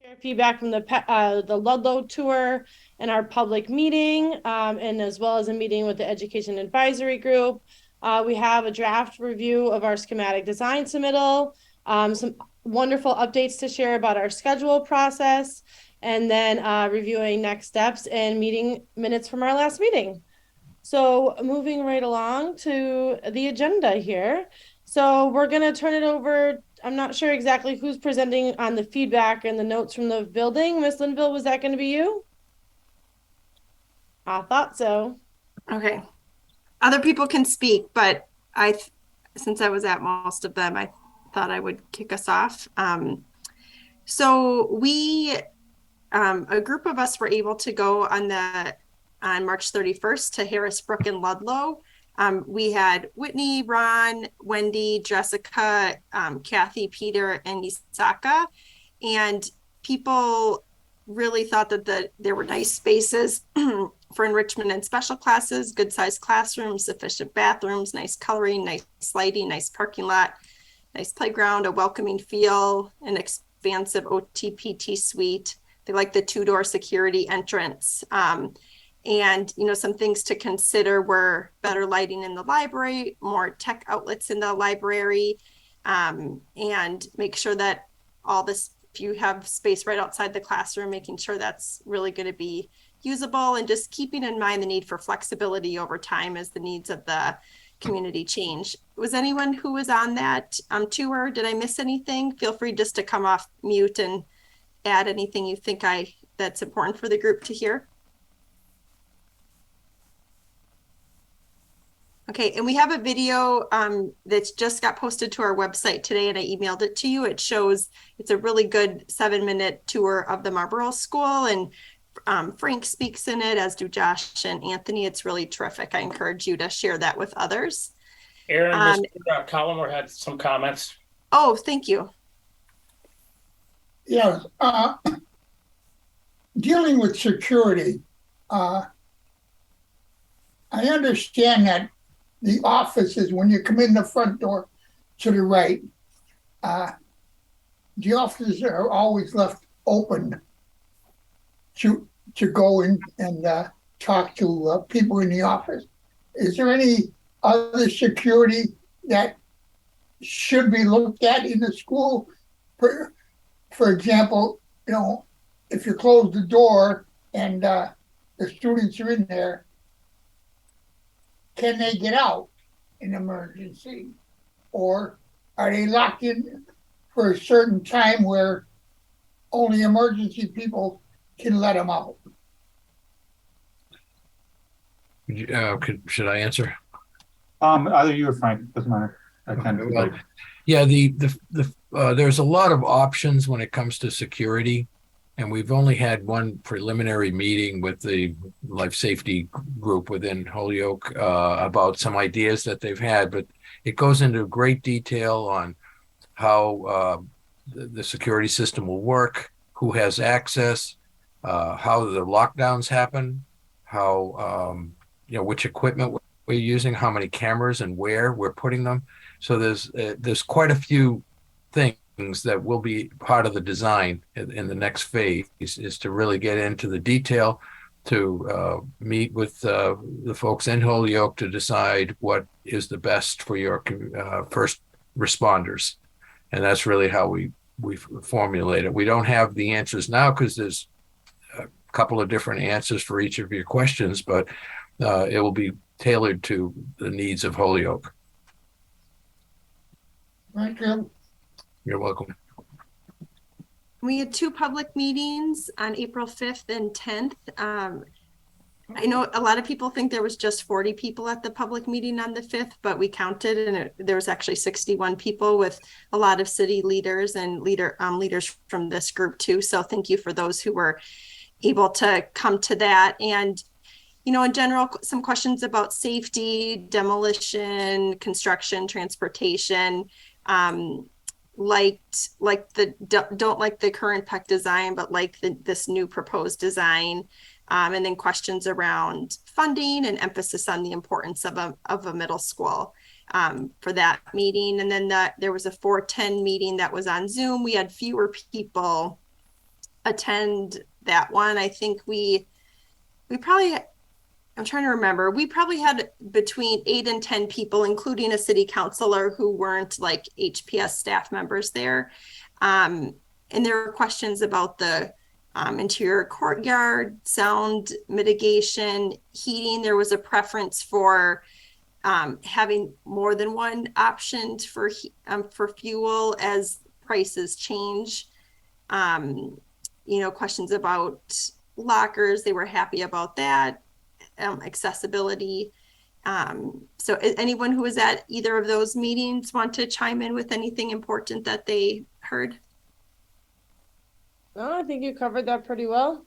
Share feedback from the Ludlow tour and our public meeting, and as well as a meeting with the Education Advisory Group. We have a draft review of our schematic design submittal, some wonderful updates to share about our schedule process, and then reviewing next steps and meeting minutes from our last meeting. So moving right along to the agenda here. So we're going to turn it over. I'm not sure exactly who's presenting on the feedback and the notes from the building. Miss Linville, was that going to be you? I thought so. Okay. Other people can speak, but since I was at most of them, I thought I would kick us off. So a group of us were able to go on March 31st to Harrisbrook and Ludlow. We had Whitney, Ron, Wendy, Jessica, Kathy, Peter, and Isaka. And people really thought that there were nice spaces for enrichment and special classes, good sized classrooms, sufficient bathrooms, nice coloring, nice lighting, nice parking lot, nice playground, a welcoming feel, an expansive OTPT suite. They like the two-door security entrance. And, some things to consider were better lighting in the library, more tech outlets in the library, and make sure that if you have space right outside the classroom, making sure that's really going to be usable, and just keeping in mind the need for flexibility over time as the needs of the community change. Was anyone who was on that tour? Did I miss anything? Feel free just to come off mute and add anything you think that's important for the group to hear. Okay, and we have a video that's just got posted to our website today, and I emailed it to you. It's a really good 7-minute tour of the Marlboro School, and Frank speaks in it, as do Josh and Anthony. It's really terrific. I encourage you to share that with others. Aaron, Mr. Collymore had some comments. Oh, thank you. Yes, dealing with security, I understand that the offices, when you come in the front door to the right, the offices are always left open to go in and talk to people in the office. Is there any other security that should be looked at in the school? For example, if you close the door and the students are in there, can they get out in emergency? Or are they locked in for a certain time where only emergency people can let them out? Should I answer? Either you or Frank, doesn't matter. I can. Well, yeah, there's a lot of options when it comes to security, and we've only had one preliminary meeting with the life safety group within Holyoke about some ideas that they've had, but it goes into great detail on how the security system will work, who has access, how the lockdowns happen, how which equipment we're using, how many cameras and where we're putting them. So there's quite a few things that will be part of the design in the next phase, is to really get into the detail, to meet with the folks in Holyoke to decide what is the best for your first responders. And that's really how we formulate it. We don't have the answers now because there's a couple of different answers for each of your questions, but it will be tailored to the needs of Holyoke. Thank you. You're welcome. We had 2 public meetings on April 5th and 10th. I know a lot of people think there was just 40 people at the public meeting on the 5th, but we counted and there was actually 61 people, with a lot of city leaders and leaders from this group too. So thank you for those who were able to come to that. And in general, some questions about safety, demolition, construction, transportation. Don't like the current PEC design, but like this new proposed design. And then questions around funding and emphasis on the importance of a middle school for that meeting. And then there was a 4:10 meeting that was on Zoom. We had fewer people attend that one. I think we probably, I'm trying to remember, we probably had between 8 and 10 people, including a city councilor who weren't like HPS staff members there. And there were questions about the interior courtyard, sound mitigation, heating. There was a preference for having more than one option for fuel as prices change. Questions about lockers, they were happy about that. Accessibility. So anyone who was at either of those meetings want to chime in with anything important that they heard? No, I think you covered that pretty well.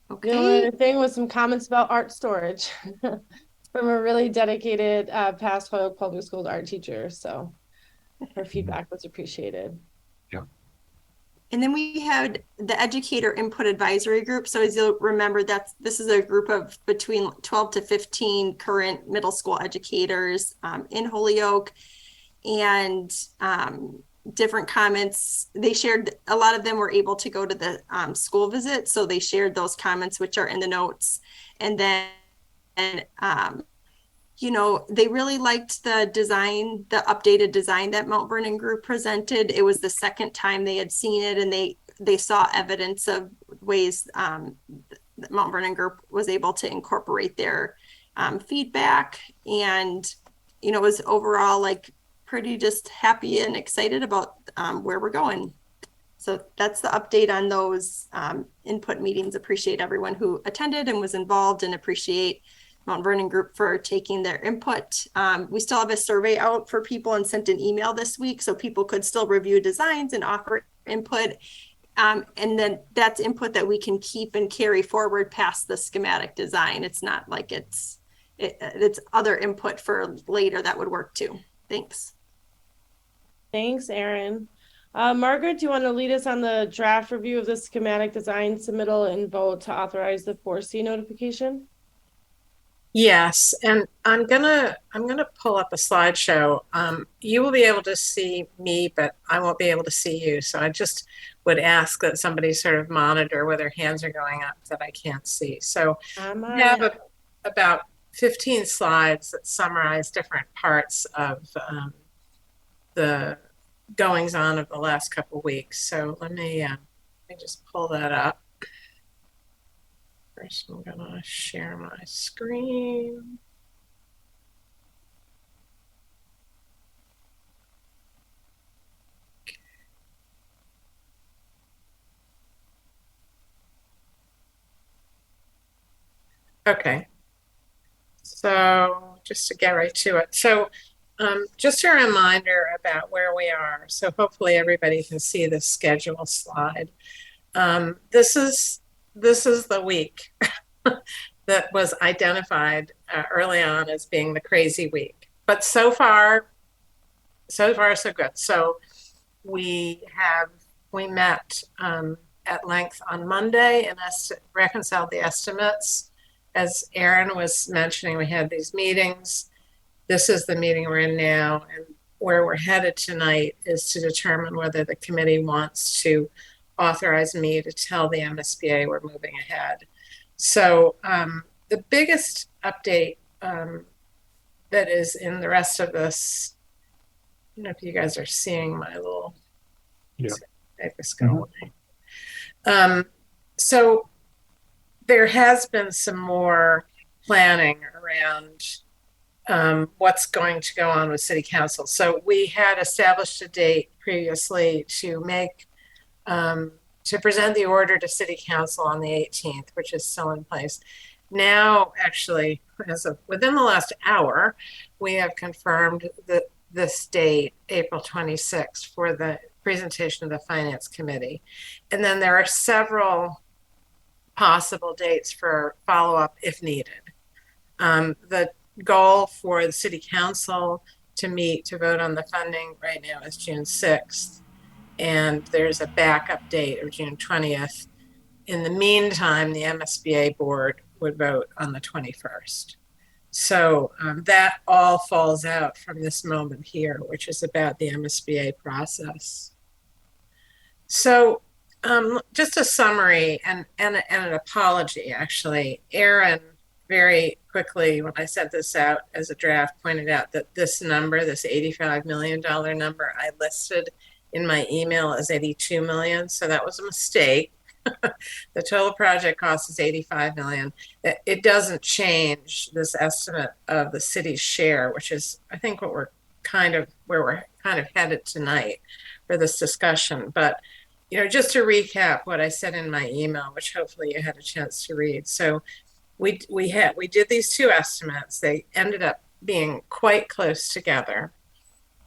Okay. The only other thing was some comments about art storage from a really dedicated past Holyoke Public Schools art teacher. So her feedback was appreciated. Yeah. And then we had the Educator Input Advisory Group. So as you'll remember, this is a group of between 12 to 15 current middle school educators in Holyoke, and different comments. They shared, a lot of them were able to go to the school visit. So they shared those comments, which are in the notes. And then, they really liked the design, the updated design that Mount Vernon Group presented. It was the second time they had seen it, and they saw evidence of ways that Mount Vernon Group was able to incorporate their feedback. And, was overall like pretty just happy and excited about where we're going. So that's the update on those input meetings. Appreciate everyone who attended and was involved, and appreciate Mount Vernon Group for taking their input. We still have a survey out for people and sent an email this week, so people could still review designs and offer input. And then that's input that we can keep and carry forward past the schematic design. It's not like it's other input for later that would work too. Thanks. Thanks, Erin. Margaret, do you want to lead us on the draft review of the schematic design submittal and vote to authorize the 4C notification? Yes, and I'm gonna pull up a slideshow. You will be able to see me, but I won't be able to see you. So I just would ask that somebody sort of monitor whether hands are going up that I can't see. So we have about 15 slides that summarize different parts of the goings on of the last couple of weeks. So let me just pull that up. First, I'm gonna share my screen. Okay. So just to get right to it. So just a reminder about where we are. So hopefully everybody can see the schedule slide. This is the week that was identified early on as being the crazy week. But so far, so good. So we met at length on Monday and reconciled the estimates. As Erin was mentioning, we had these meetings. This is the meeting we're in now, and where we're headed tonight is to determine whether the committee wants to authorize me to tell the MSBA we're moving ahead. So the biggest update that is in the rest of this, I don't know if you guys are seeing my little make this go away. So there has been some more planning around what's going to go on with City Council. So we had established a date previously to present the order to City Council on the 18th, which is still in place. Now, actually, as of within the last hour, we have confirmed this date, April 26th, for the presentation of the Finance Committee. And then there are several possible dates for follow-up if needed. The goal for the City Council to meet to vote on the funding right now is June 6th. And there's a backup date of June 20th. In the meantime, the MSBA board would vote on the 21st. So that all falls out from this moment here, which is about the MSBA process. So just a summary and an apology, actually. Aaron very quickly, when I sent this out as a draft, pointed out that this number, this $85 million number, I listed in my email as 82 million. So that was a mistake. The total project cost is 85 million. It doesn't change this estimate of the city's share, which is, I think, what we're kind of where we're kind of headed tonight for this discussion. But just to recap what I said in my email, which hopefully you had a chance to read. So we did these two estimates. They ended up being quite close together.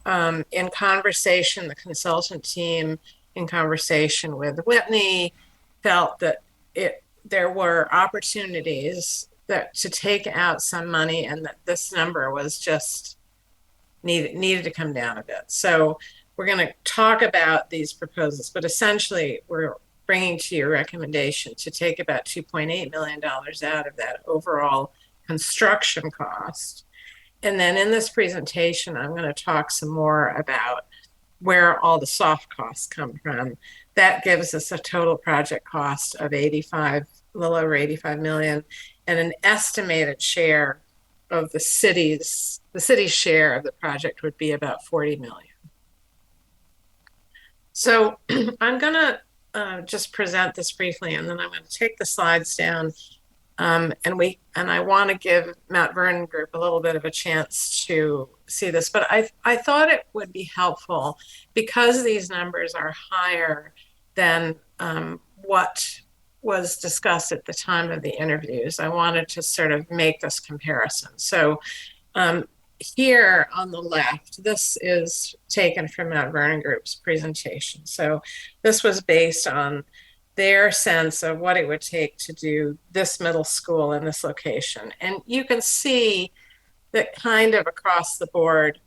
In conversation, the consultant team, in conversation with Whitney, felt that there were opportunities to take out some money, and that this number was just needed to come down a bit. So we're going to talk about these proposals, but essentially we're bringing to your recommendation to take about $2.8 million out of that overall construction cost. And then in this presentation, I'm going to talk some more about where all the soft costs come from. That gives us a total project cost of a little over 85 million, and an estimated share of the city's share of the project would be about 40 million. So I'm going to just present this briefly, and then I'm going to take the slides down. And I want to give Mount Vernon Group a little bit of a chance to see this, but I thought it would be helpful, because these numbers are higher than what was discussed at the time of the interviews. I wanted to sort of make this comparison. So here on the left, this is taken from Mount Vernon Group's presentation. So this was based on their sense of what it would take to do this middle school in this location. And you can see that kind of across the board,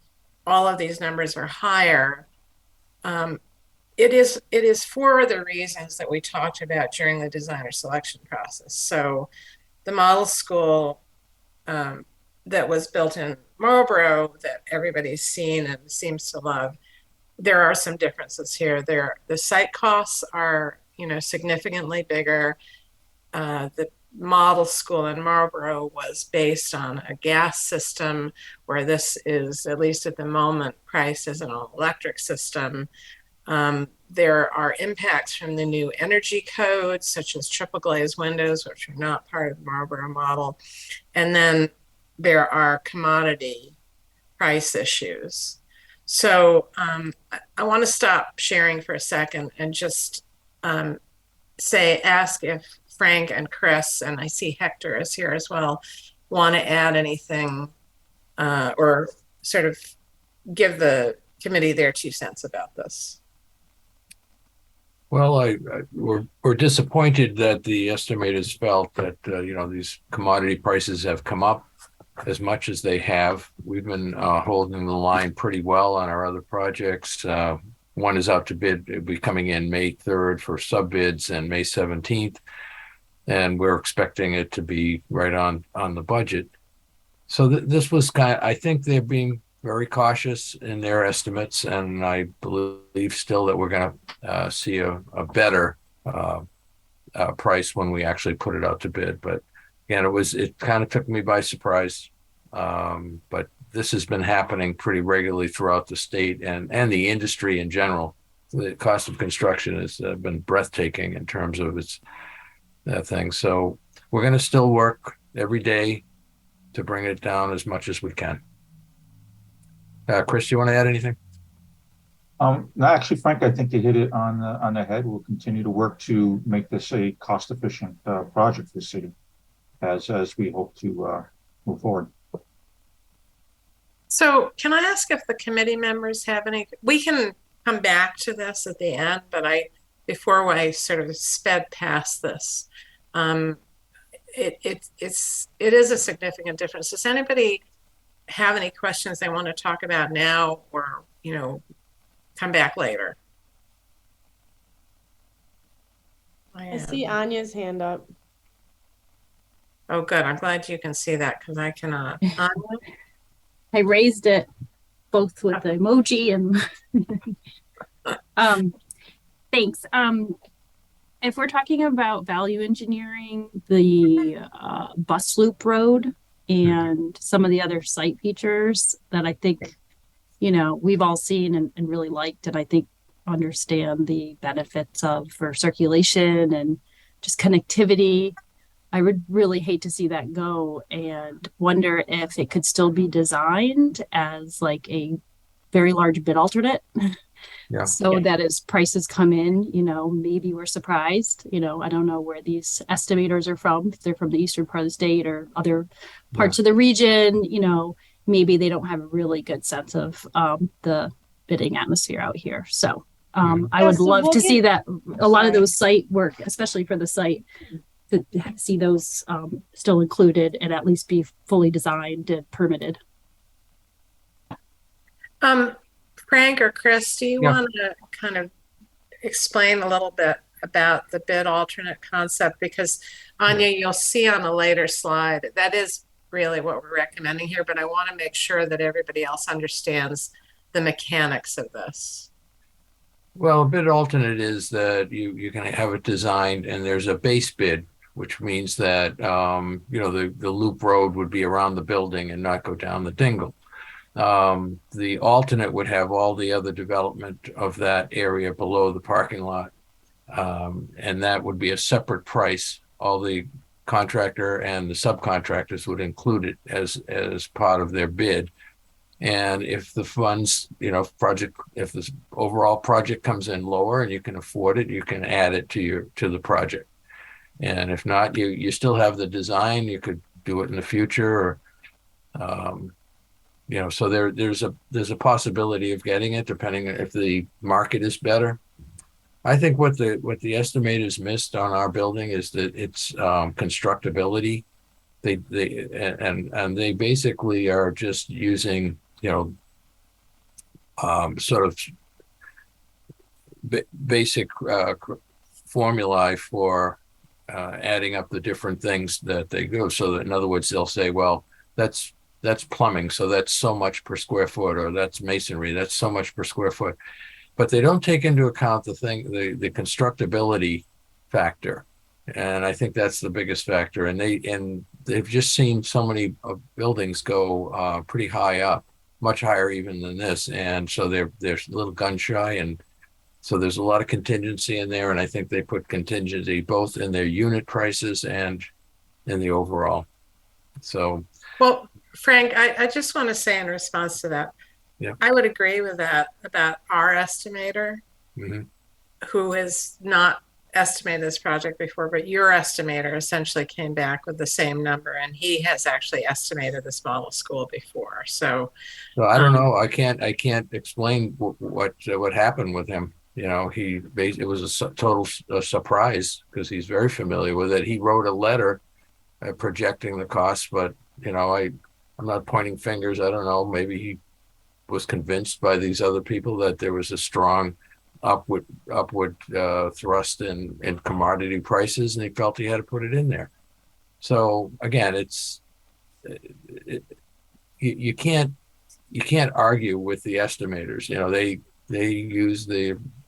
all of these numbers are higher. It is for the reasons that we talked about during the designer selection process. So the model school that was built in Marlborough, that everybody's seen and seems to love, there are some differences here. The site costs are significantly bigger. The model school in Marlborough was based on a gas system, where this is, at least at the moment, priced as an all-electric system. There are impacts from the new energy codes, such as triple glazed windows, which are not part of the Marlborough model. And then there are commodity price issues. So I want to stop sharing for a second and just ask if Frank and Chris, and I see Hector is here as well, want to add anything or sort of give the committee their 2 cents about this. Well, we're disappointed that the estimators felt that these commodity prices have come up as much as they have. We've been holding the line pretty well on our other projects. One is out to bid. It'll be coming in May 3rd for sub bids and May 17th, and we're expecting it to be right on the budget. So this was I think they're being very cautious in their estimates, and I believe still that we're going to see a better price when we actually put it out to bid. But again, it kind of took me by surprise. But this has been happening pretty regularly throughout the state and the industry in general. The cost of construction has been breathtaking in terms of its thing. So we're going to still work every day to bring it down as much as we can. Chris, do you want to add anything? No, actually, Frank, I think you hit it on the head. We'll continue to work to make this a cost-efficient project for the city as we hope to move forward. So can I ask if the committee members have any? We can come back to this at the end, but before I sort of sped past this, it is a significant difference. Does anybody have any questions they want to talk about now, or come back later? I see Anya's hand up. Oh, good. I'm glad you can see that, because I cannot. Anya? I raised it both with the emoji and thanks. if we're talking about value engineering, the bus loop road and some of the other site features that I think, we've all seen and really liked, and I think understand the benefits of for circulation and just connectivity. I would really hate to see that go and wonder if it could still be designed as like a very large bid alternate. Yeah. So that as prices come in, maybe we're surprised. I don't know where these estimators are from, if they're from the eastern part of the state or other parts of the region, maybe they don't have a really good sense of the bidding atmosphere out here. So I would love to see that a lot of those site work, especially for the site, to see those still included and at least be fully designed and permitted. Frank or Chris, do you want to kind of explain a little bit about the bid alternate concept? Because Anya, you'll see on a later slide, that is really what we're recommending here, but I want to make sure that everybody else understands the mechanics of this. Well, a bid alternate is that you can have it designed and there's a base bid, which means that, the loop road would be around the building and not go down the dingle. The alternate would have all the other development of that area below the parking lot. And that would be a separate price. All the contractor and the subcontractors would include it as part of their bid. And if the funds, if this overall project comes in lower and you can afford it, you can add it to the project. And if not, you still have the design. You could do it in the future, or so there's a possibility of getting it depending on if the market is better. I think what the estimators missed on our building is that it's constructability. They basically are just using sort of basic formulae for adding up the different things that they do. So that, in other words, they'll say, well, that's plumbing, so that's so much per square foot, or that's masonry, that's so much per square foot. But they don't take into account the constructability factor. And I think that's the biggest factor. And they've just seen so many buildings go pretty high up, much higher even than this. And so they're a little gun shy. And so there's a lot of contingency in there. And I think they put contingency both in their unit prices and in the overall. So. Well, Frank, I just want to say in response to that, I would agree with that about our estimator, who has not estimated this project before, but your estimator essentially came back with the same number, and he has actually estimated this model school before. So I don't know. I can't explain what happened with him. It was a total surprise because he's very familiar with it. He wrote a letter projecting the costs, but I'm not pointing fingers. I don't know. Maybe he was convinced by these other people that there was a strong upward thrust in commodity prices, and he felt he had to put it in there. So again, you can't argue with the estimators. They use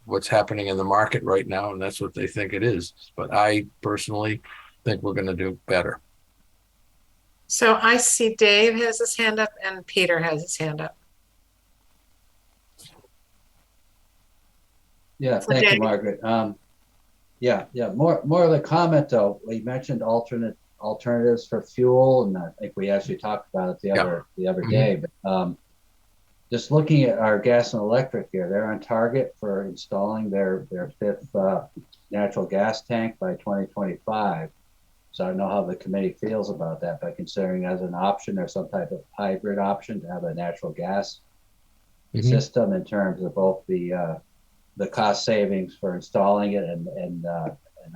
what's happening in the market right now, and that's what they think it is. But I personally think we're going to do better. So I see Dave has his hand up and Peter has his hand up. Yeah, So thank Dave. you, Margaret. More of the comment though. We mentioned alternatives for fuel, and I think we actually talked about it the other day. But just looking at our gas and electric here, they're on target for installing their fifth natural gas tank by 2025. So I don't know how the committee feels about that, but considering as an option or some type of hybrid option to have a natural gas system in terms of both the cost savings for installing it and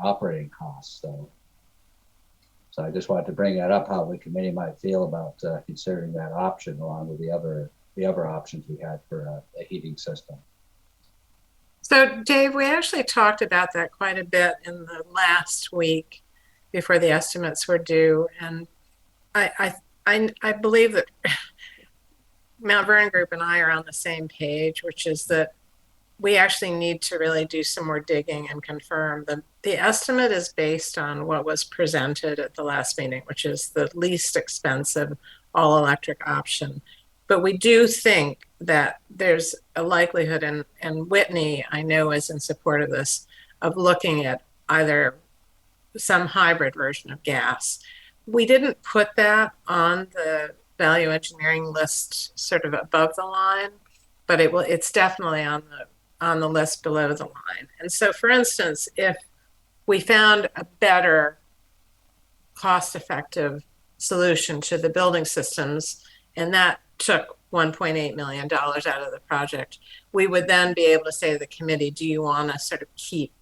operating costs. So I just wanted to bring that up, how the committee might feel about considering that option along with the other options we had for a heating system. So Dave, we actually talked about that quite a bit in the last week before the estimates were due. And I believe that Mount Vernon Group and I are on the same page, which is that we actually need to really do some more digging and confirm. The estimate is based on what was presented at the last meeting, which is the least expensive all electric option. But we do think that there's a likelihood, and Whitney, I know, is in support of this, of looking at either some hybrid version of gas. We didn't put that on the value engineering list sort of above the line, but it's definitely on the list below the line. And so, for instance, if we found a better cost-effective solution to the building systems, and that took $1.8 million out of the project, we would then be able to say to the committee, do you want to sort of keep,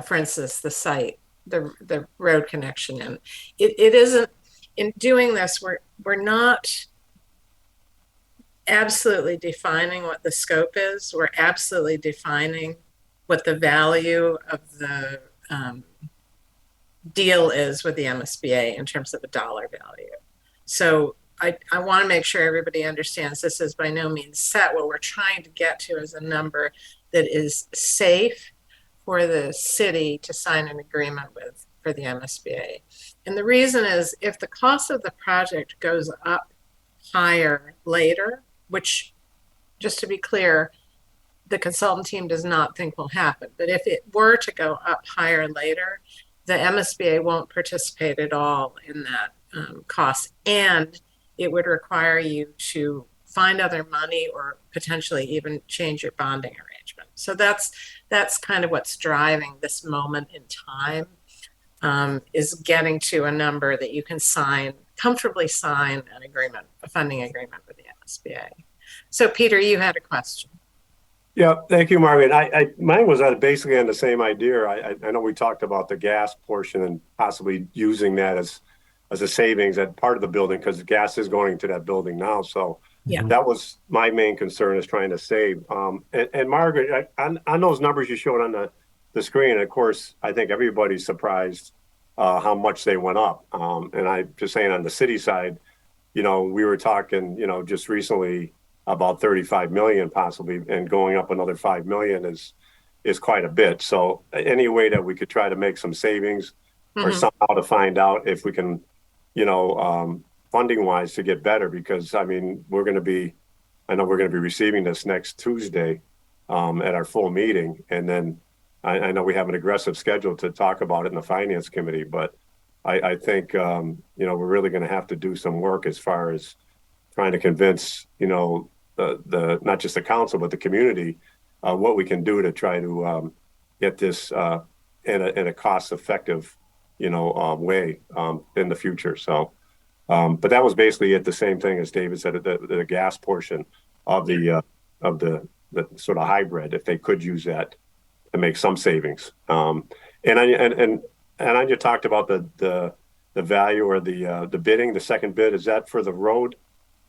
for instance, the site, the road connection in? It isn't, in doing this, we're not absolutely defining what the scope is. We're absolutely defining what the value of the deal is with the MSBA in terms of a dollar value. So I want to make sure everybody understands this is by no means set. What we're trying to get to is a number that is safe for the city to sign an agreement with for the MSBA. And the reason is if the cost of the project goes up higher later, which, just to be clear, the consultant team does not think will happen. But if it were to go up higher later, the MSBA won't participate at all in that cost. And it would require you to find other money or potentially even change your bonding arrangement. So that's kind of what's driving this moment in time, is getting to a number that you can comfortably sign an agreement, a funding agreement with the MSBA. So Peter, you had a question. Yeah, thank you, Margaret. Mine was basically on the same idea. I know we talked about the gas portion and possibly using that as a savings at part of the building because gas is going to that building now. So Yeah. that was my main concern, is trying to save. And Margaret, on those numbers you showed on the screen, of course, I think everybody's surprised how much they went up. And I'm just saying on the city side, we were talking, just recently about 35 million possibly, and going up another 5 million is quite a bit. So any way that we could try to make some savings or somehow to find out if we can, funding wise to get better, because I know we're going to be receiving this next Tuesday at our full meeting. And then I know we have an aggressive schedule to talk about it in the finance committee, but I think, we're really going to have to do some work as far as trying to convince, the not just the council, but the community, what we can do to try to get this in a cost-effective, way in the future. So, but that was basically the same thing as David said, the gas portion of the sort of hybrid, if they could use that to make some savings. And I just talked about the value or the bidding, the second bid. Is that for the road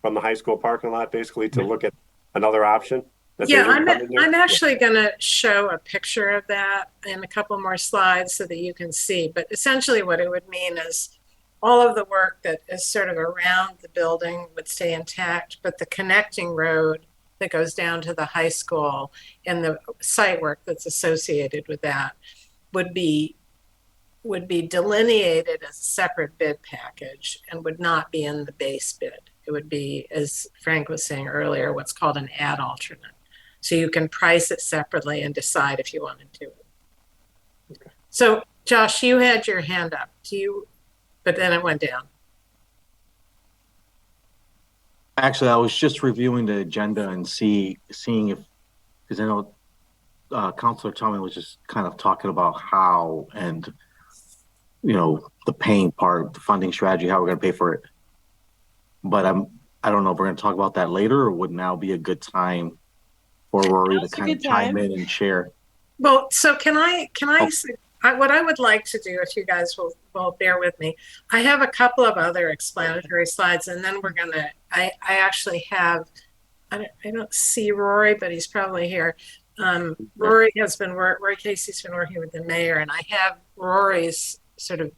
from the high school parking lot, basically to look at another option? Yeah, I'm actually going to show a picture of that in a couple more slides so that you can see. But essentially what it would mean is all of the work that is sort of around the building would stay intact, but the connecting road that goes down to the high school and the site work that's associated with that would be delineated as a separate bid package and would not be in the base bid. It would be, as Frank was saying earlier, what's called an ad alternate. So you can price it separately and decide if you want to do it. Okay. So Josh, you had your hand up. But then it went down. Actually, I was just reviewing the agenda and seeing if, because I know Councilor Tommy was just kind of talking about how and the paying part, the funding strategy, how we're going to pay for it. But I don't know if we're going to talk about that later, or would now be a good time for Rory to kind of chime in and share. Well, so can I say, what I would like to do, if you guys will bear with me, I have a couple of other explanatory slides, and then we're gonna. I actually have. I don't see Rory, but he's probably here. Rory Casey's been working with the mayor, and I have Rory's sort of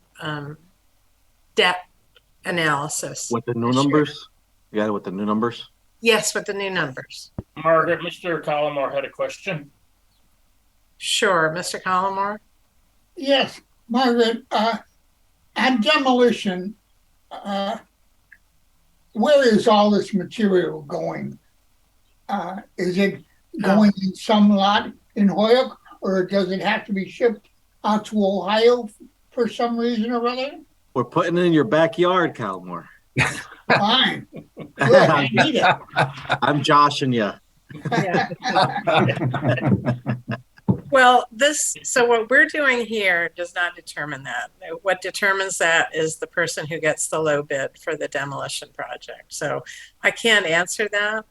debt analysis. With the new numbers? You got it with the new numbers? Yes, with the new numbers. Margaret, Mr. Collmore had a question. Sure, Mr. Collmore? Yes, Margaret, on demolition, uh, where is all this material going? Is it going in some lot in Hoyoke, or does it have to be shipped out to Ohio for some reason or other? We're putting it in your backyard, Calmore. Fine, good, I need it. I'm joshing you. Yeah. Well, so what we're doing here does not determine that. What determines that is the person who gets the low bid for the demolition project. So I can't answer that.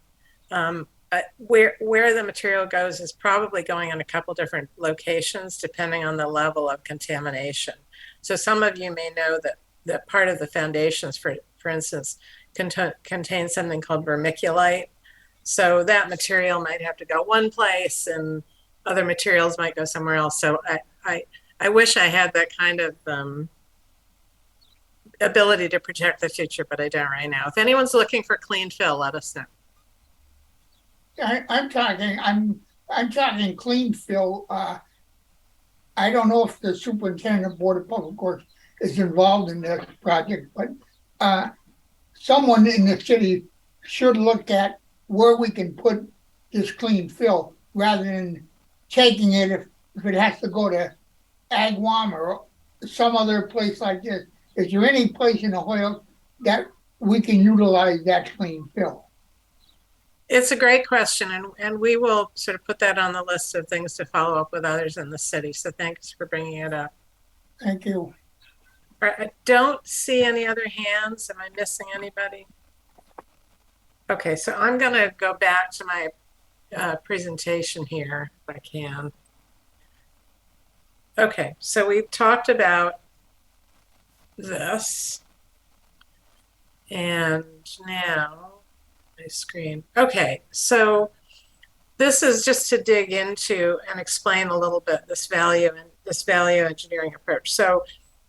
Where the material goes is probably going in a couple different locations depending on the level of contamination. So some of you may know that part of the foundations, for instance, contain something called vermiculite. So that material might have to go one place and other materials might go somewhere else. So I wish I had that kind of ability to protect the future, but I don't right now. If anyone's looking for clean fill, let us know. I'm talking clean fill. I don't know if the superintendent of Board of Public Works is involved in this project, but someone in the city should look at where we can put this clean fill rather than taking it if it has to go to Agawam or some other place like this. Is there any place in Ohio that we can utilize that clean fill? It's a great question, and we will sort of put that on the list of things to follow up with others in the city. So thanks for bringing it up. Thank you. All right, I don't see any other hands. Am I missing anybody? Okay, so I'm going to go back to my presentation here if I can. Okay, so we've talked about this, and now my screen. Okay, so this is just to dig into and explain a little bit this value engineering approach. So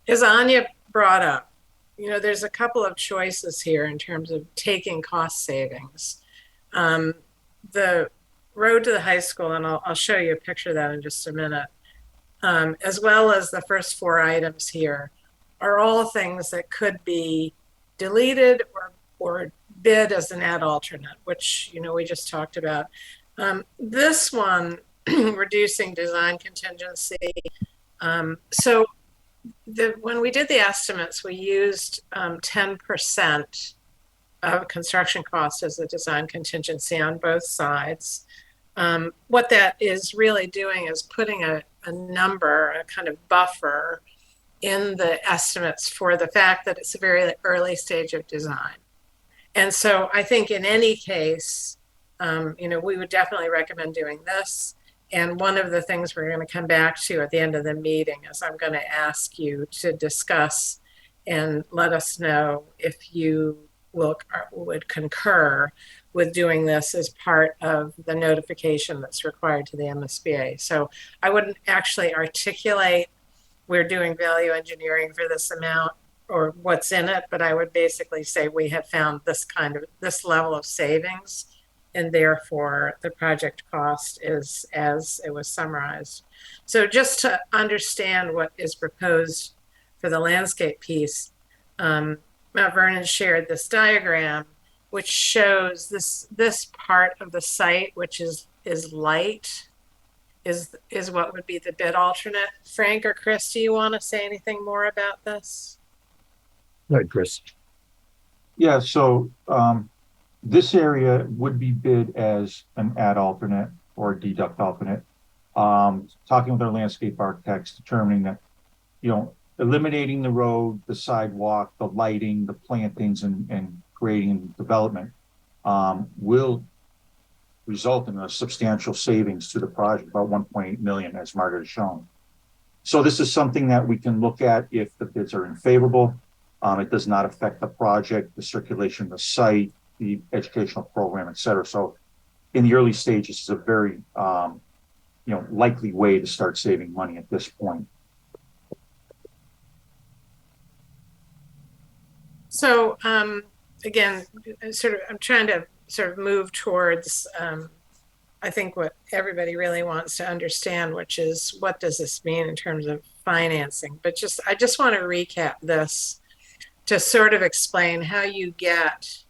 as Anya brought up, you know, there's a couple of choices here in terms of taking cost savings. The road to the high school, and I'll show you a picture of that in just a minute, as well as the first four items here, are all things that could be deleted or bid as an ad alternate, which, you know, we just talked about. This one, reducing design contingency. So when we did the estimates, we used 10% of construction costs as a design contingency on both sides. What that is really doing is putting a number, a kind of buffer in the estimates for the fact that it's a very early stage of design. And so I think in any case, you know, we would definitely recommend doing this. And one of the things we're going to come back to at the end of the meeting is I'm going to ask you to discuss and let us know if you would concur with doing this as part of the notification that's required to the MSBA. So I wouldn't actually articulate we're doing value engineering for this amount or what's in it, but I would basically say we have found this level of savings, and therefore the project cost is as it was summarized. So just to understand what is proposed for the landscape piece, Mount Vernon shared this diagram, which shows this part of the site, which is light, is what would be the bid alternate. Frank or Chris, do you want to say anything more about this? Go ahead, Chris. Yeah, so this area would be bid as an ad alternate or a deduct alternate. Talking with our landscape architects, determining that, you know, eliminating the road, the sidewalk, the lighting, the plantings, and creating development will result in a substantial savings to the project, about 1.8 million, as Margaret has shown. So this is something that we can look at if the bids are unfavorable. It does not affect the project, the circulation of the site, the educational program, et cetera. So in the early stages, it's a very likely way to start saving money at this point. So again, I'm trying to sort of move towards I think what everybody really wants to understand, which is what does this mean in terms of financing? But I just want to recap this to sort of explain how you get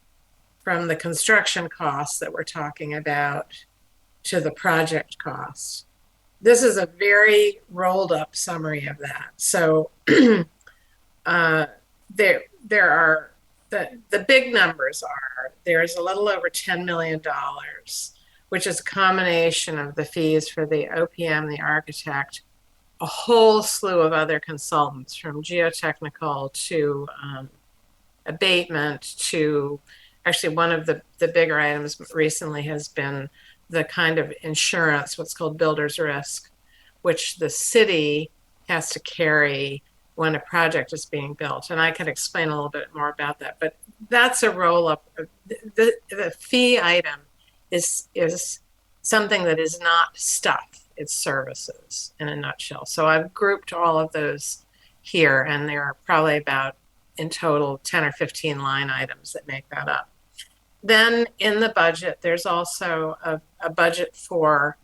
from the construction costs that we're talking about to the project costs. This is a very rolled up summary of that. So there are the big numbers are there's a little over $10 million, which is a combination of the fees for the OPM, the architect, a whole slew of other consultants from geotechnical to abatement to actually one of the bigger items recently has been the kind of insurance, what's called builder's risk, which the city has to carry when a project is being built. And I could explain a little bit more about that, but that's a roll up. The fee item is something that is not stuff, it's services in a nutshell. So I've grouped all of those here, and there are probably about in total 10 or 15 line items that make that up. Then in the budget, there's also a budget for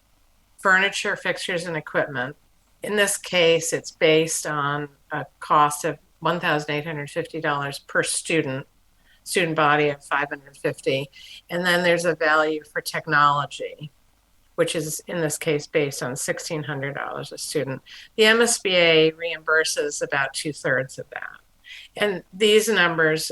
furniture, fixtures, and equipment. In this case, it's based on a cost of $1,850 per student body of 550. And then there's a value for technology, which is in this case based on $1,600 a student. The MSBA reimburses about 2/3 of that. And these numbers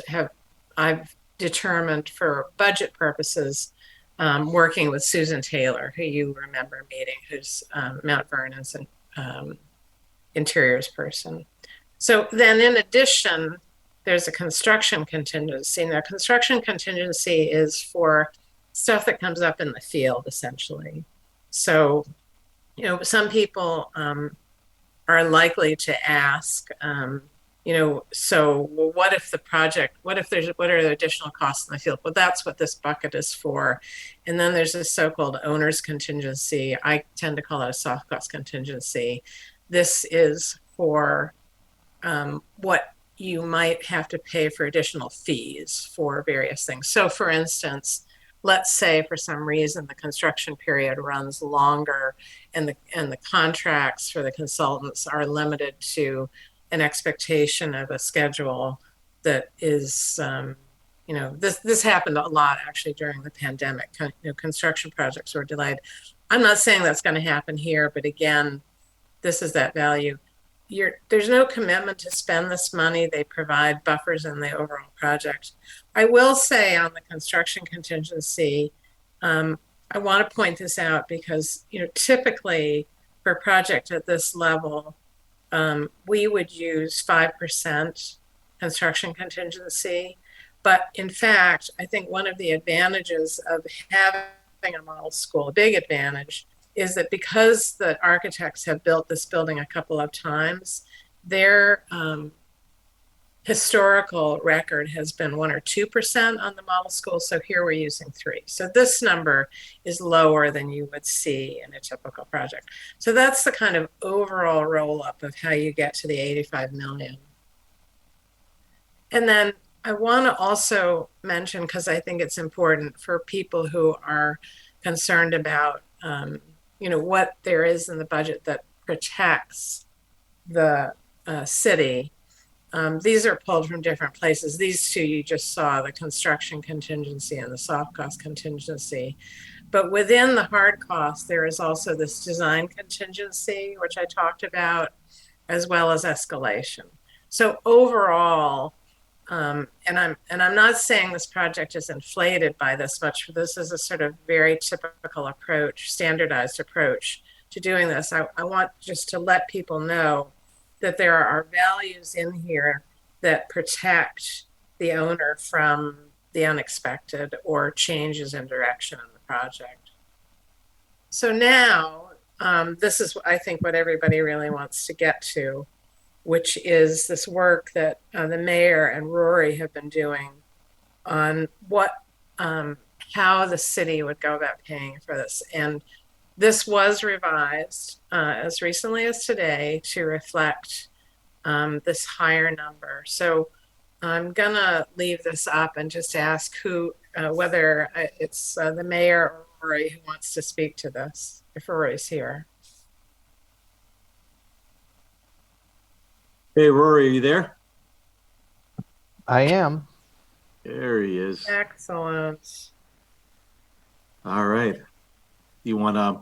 I've determined for budget purposes, working with Susan Taylor, who you remember meeting, who's Mount Vernon's interiors person. So then in addition, there's a construction contingency. Now, construction contingency is for stuff that comes up in the field, essentially. So, some people are likely to ask, so what if what are the additional costs in the field? Well, that's what this bucket is for. And then there's this so-called owner's contingency. I tend to call it a soft cost contingency. This is for what you might have to pay for additional fees for various things. So for instance, let's say for some reason the construction period runs longer and the contracts for the consultants are limited to an expectation of a schedule that is, this happened a lot actually during the pandemic. Construction projects were delayed. I'm not saying that's going to happen here, but again, this is that value. There's no commitment to spend this money. They provide buffers in the overall project. I will say on the construction contingency, I want to point this out because, typically for a project at this level, we would use 5% construction contingency. But in fact, I think one of the advantages of having a model school, a big advantage, is that because the architects have built this building a couple of times, their historical record has been 1 or 2% on the model school. So here we're using 3. So this number is lower than you would see in a typical project. So that's the kind of overall roll up of how you get to the 85 million. And then I want to also mention, because I think it's important for people who are concerned about what there is in the budget that protects the city. These are pulled from different places. These two you just saw, the construction contingency and the soft cost contingency. But within the hard cost, there is also this design contingency, which I talked about, as well as escalation. So overall, and I'm not saying this project is inflated by this much. This is a sort of very typical approach, standardized approach to doing this. I want just to let people know that there are values in here that protect the owner from the unexpected or changes in direction in the project. So now, this is, I think, what everybody really wants to get to, which is this work that the mayor and Rory have been doing on how the city would go about paying for this. And this was revised as recently as today to reflect this higher number. So I'm gonna leave this up and just ask whether it's the mayor or Rory who wants to speak to this, if Rory's here. Hey, Rory, are you there? I am. There he is. Excellent. All right. You want to?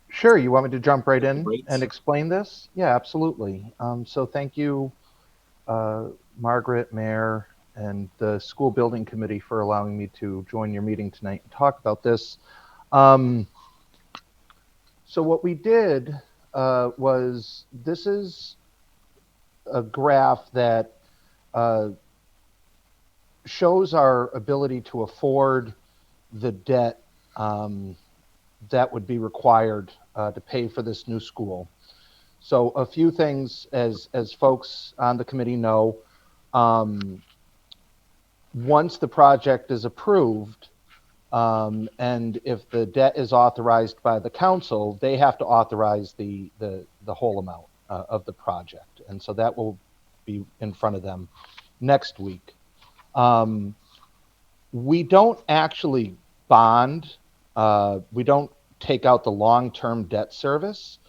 Sure. You want me to jump right in Great. and explain this? Yeah, absolutely. So thank you, Margaret, Mayor, and the school building committee for allowing me to join your meeting tonight and talk about this. So what we did was, this is a graph that shows our ability to afford the debt that would be required to pay for this new school. So a few things, as folks on the committee know, once the project is approved, and if the debt is authorized by the council, they have to authorize the whole amount of the project. And so that will be in front of them next week. We don't actually bond. We don't take out the long-term debt service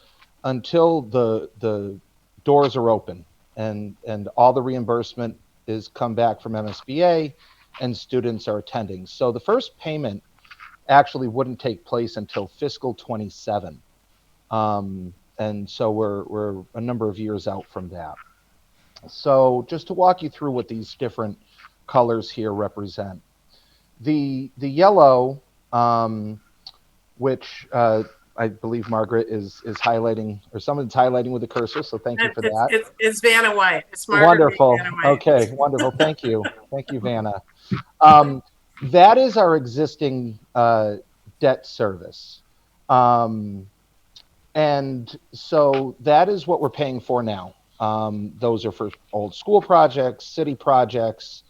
until the doors are open and all the reimbursement is come back from MSBA and students are attending. So the first payment actually wouldn't take place until fiscal 27. And so we're a number of years out from that. So just to walk you through what these different colors here represent. The yellow, which I believe Margaret is highlighting, or someone's highlighting with a cursor, so thank you for that. It's Vanna White. It's Margaret. Wonderful. Vanna White. Okay, wonderful. Thank you. Thank you, Vanna. That is our existing debt service. And so that is what we're paying for now. Those are for old school projects, city projects,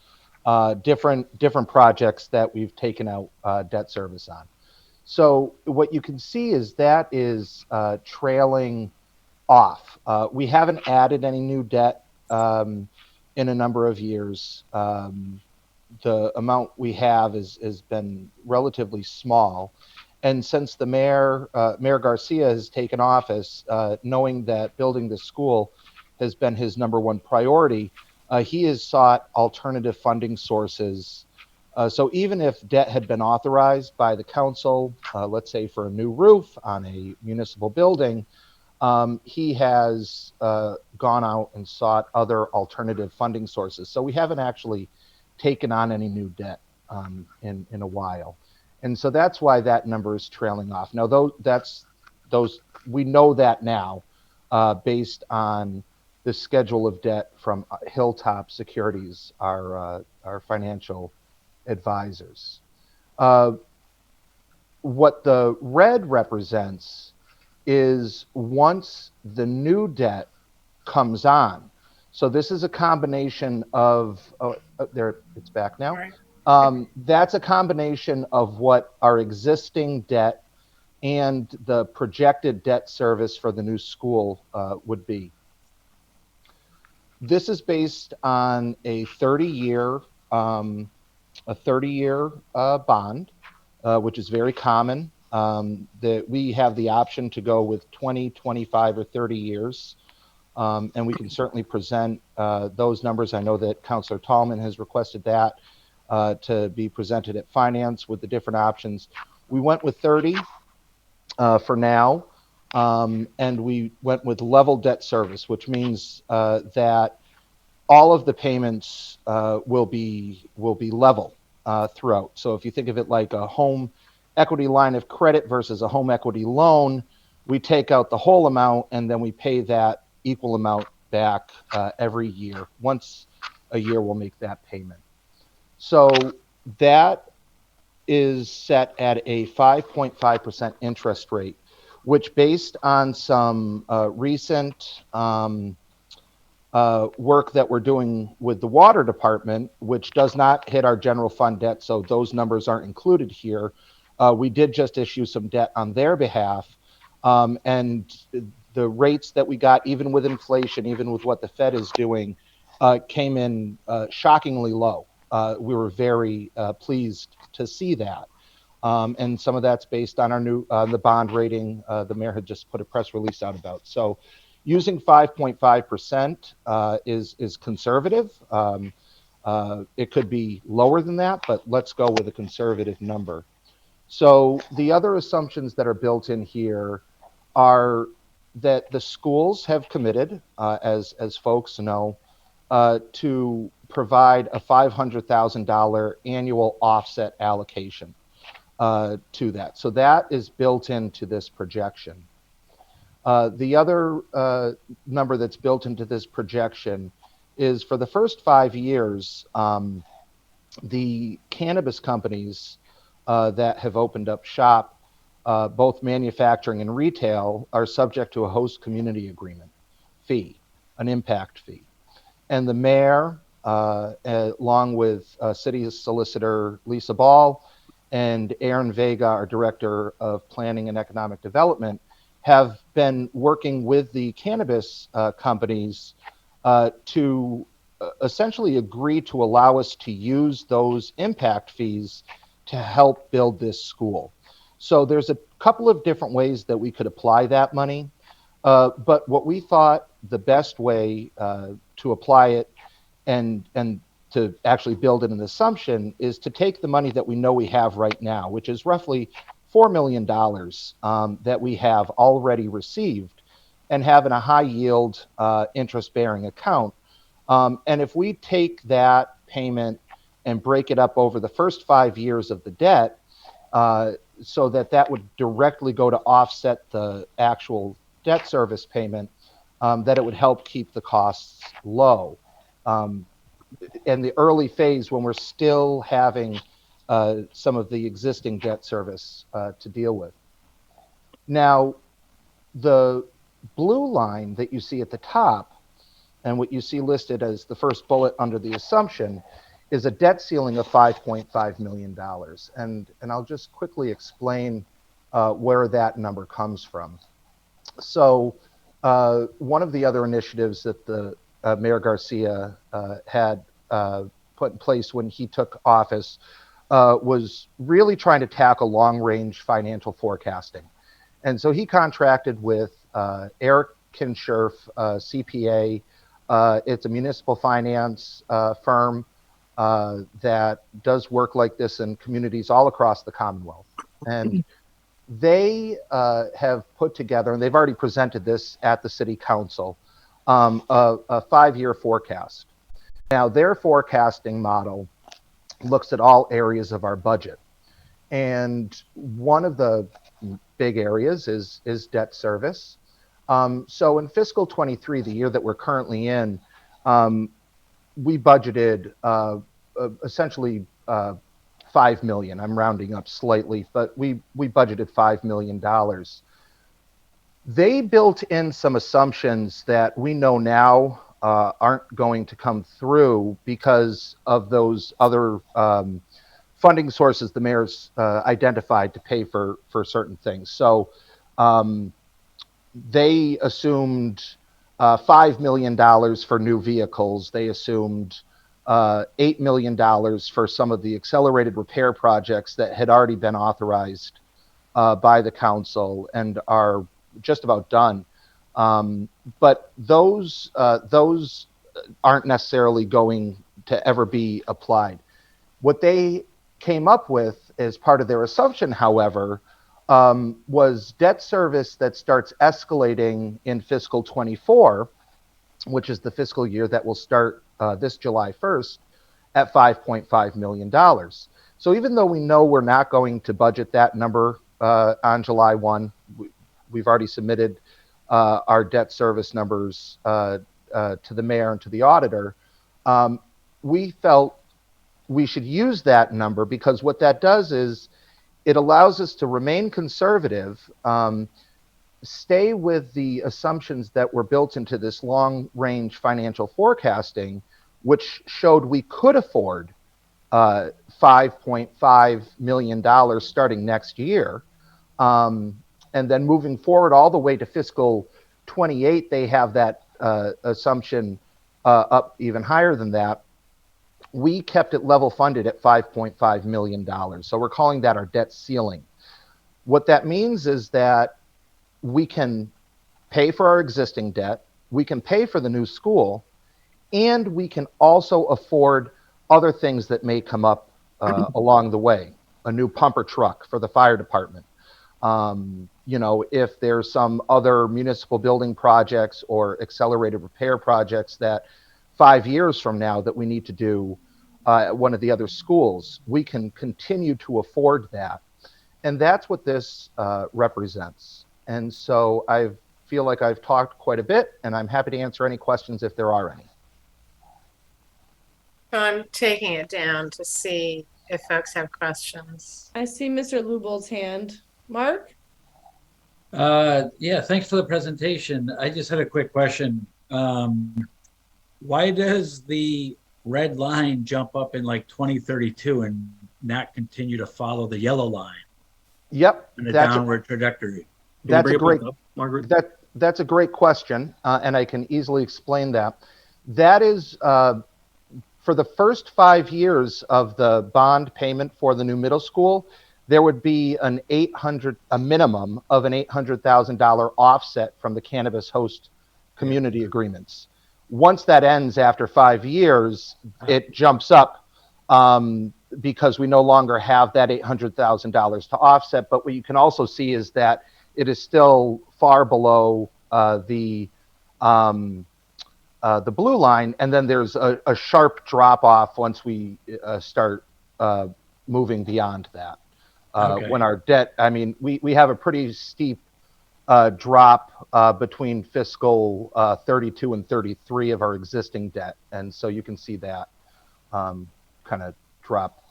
different projects that we've taken out debt service on. So what you can see is that is trailing off. We haven't added any new debt in a number of years. The amount we have has been relatively small. And since the Mayor Garcia has taken office, knowing that building this school has been his number one priority, he has sought alternative funding sources. So even if debt had been authorized by the council, let's say for a new roof on a municipal building, he has gone out and sought other alternative funding sources. So we haven't actually taken on any new debt in a while. And so that's why that number is trailing off. Now, we know that now based on the schedule of debt from Hilltop Securities, our financial advisors. What the red represents is once the new debt comes on. So this is a combination of, there, it's back now. That's a combination of what our existing debt and the projected debt service for the new school would be. This is based on a 30-year bond, which is very common. That we have the option to go with 20, 25, or 30 years. And we can certainly present those numbers. I know that Councillor Tallman has requested that to be presented at Finance with the different options. We went with 30 for now, and we went with level debt service, which means that all of the payments will be level throughout. So if you think of it like a home equity line of credit versus a home equity loan, we take out the whole amount and then we pay that equal amount back every year. Once a year, we'll make that payment. So that is set at a 5.5% interest rate, which based on some recent work that we're doing with the water department, which does not hit our general fund debt, so those numbers aren't included here. We did just issue some debt on their behalf, and the rates that we got, even with inflation, even with what the Fed is doing, came in shockingly low. We were very pleased to see that. And some of that's based on our new the bond rating the mayor had just put a press release out about. So using 5.5% is conservative. It could be lower than that, but let's go with a conservative number. So the other assumptions that are built in here are that the schools have committed, as folks know, to provide a $500,000 annual offset allocation to that. So that is built into this projection. The other number that's built into this projection is for the first 5 years, the cannabis companies that have opened up shop, both manufacturing and retail, are subject to a host community agreement fee, an impact fee. And the mayor, along with city solicitor Lisa Ball and Aaron Vega, our director of planning and economic development, have been working with the cannabis companies to essentially agree to allow us to use those impact fees to help build this school. So there's a couple of different ways that we could apply that money. But what we thought the best way to apply it and to actually build in an assumption is to take the money that we know we have right now, which is roughly $4 million that we have already received, and have in a high yield interest-bearing account. And if we take that payment and break it up over the first 5 years of the debt, so that would directly go to offset the actual debt service payment, that it would help keep the costs low. In the early phase, when we're still having some of the existing debt service to deal with. Now, the blue line that you see at the top, and what you see listed as the first bullet under the assumption, is a debt ceiling of $5.5 million. And I'll just quickly explain where that number comes from. So one of the other initiatives that the Mayor Garcia had put in place when he took office was really trying to tackle long-range financial forecasting. And so he contracted with Eric Kinscherf, CPA. It's a municipal finance firm that does work like this in communities all across the Commonwealth. And they have put together, and they've already presented this at the City Council, a 5-year forecast. Now, their forecasting model looks at all areas of our budget. And one of the big areas is debt service. So in fiscal 23, the year that we're currently in, we budgeted essentially $5 million. I'm rounding up slightly, but we budgeted $5 million. They built in some assumptions that we know now aren't going to come through because of those other funding sources the mayor's identified to pay for certain things. So they assumed $5 million for new vehicles. They assumed $8 million for some of the accelerated repair projects that had already been authorized by the council and are just about done. But those aren't necessarily going to ever be applied. What they came up with as part of their assumption, however, was debt service that starts escalating in fiscal 24, which is the fiscal year that will start this July 1st, at $5.5 million. So even though we know we're not going to budget that number on July 1, we've already submitted our debt service numbers to the mayor and to the auditor, we felt we should use that number because what that does is it allows us to remain conservative, stay with the assumptions that were built into this long-range financial forecasting, which showed we could afford $5.5 million starting next year. And then moving forward all the way to fiscal 28, they have that assumption up even higher than that. we kept it level funded at $5.5 million. So we're calling that our debt ceiling. What that means is that we can pay for our existing debt, we can pay for the new school, and we can also afford other things that may come up along the way. A new pumper truck for the fire department. If there's some other municipal building projects or accelerated repair projects that 5 years from now that we need to do at one of the other schools, we can continue to afford that. And that's what this represents. And so I feel like I've talked quite a bit, and I'm happy to answer any questions if there are any. So I'm taking it down to see if folks have questions. I see Mr. Lubol's hand. Mark? Yeah, thanks for the presentation. I just had a quick question. Why does the red line jump up in like 2032 and not continue to follow the yellow line Yep, in a downward trajectory? That's a great, Margaret. that's a great question, and I can easily explain that. That is for the first 5 years of the bond payment for the new middle school, there would be a minimum of an $800,000 offset from the cannabis host community agreements. Once that ends after 5 years, it jumps up because we no longer have that $800,000 to offset. But what you can also see is that it is still far below the blue line, and then there's a sharp drop off once we start moving beyond that. When our debt, I mean, we have a pretty steep drop between fiscal 32 and 33 of our existing debt, and so you can see that kind of drop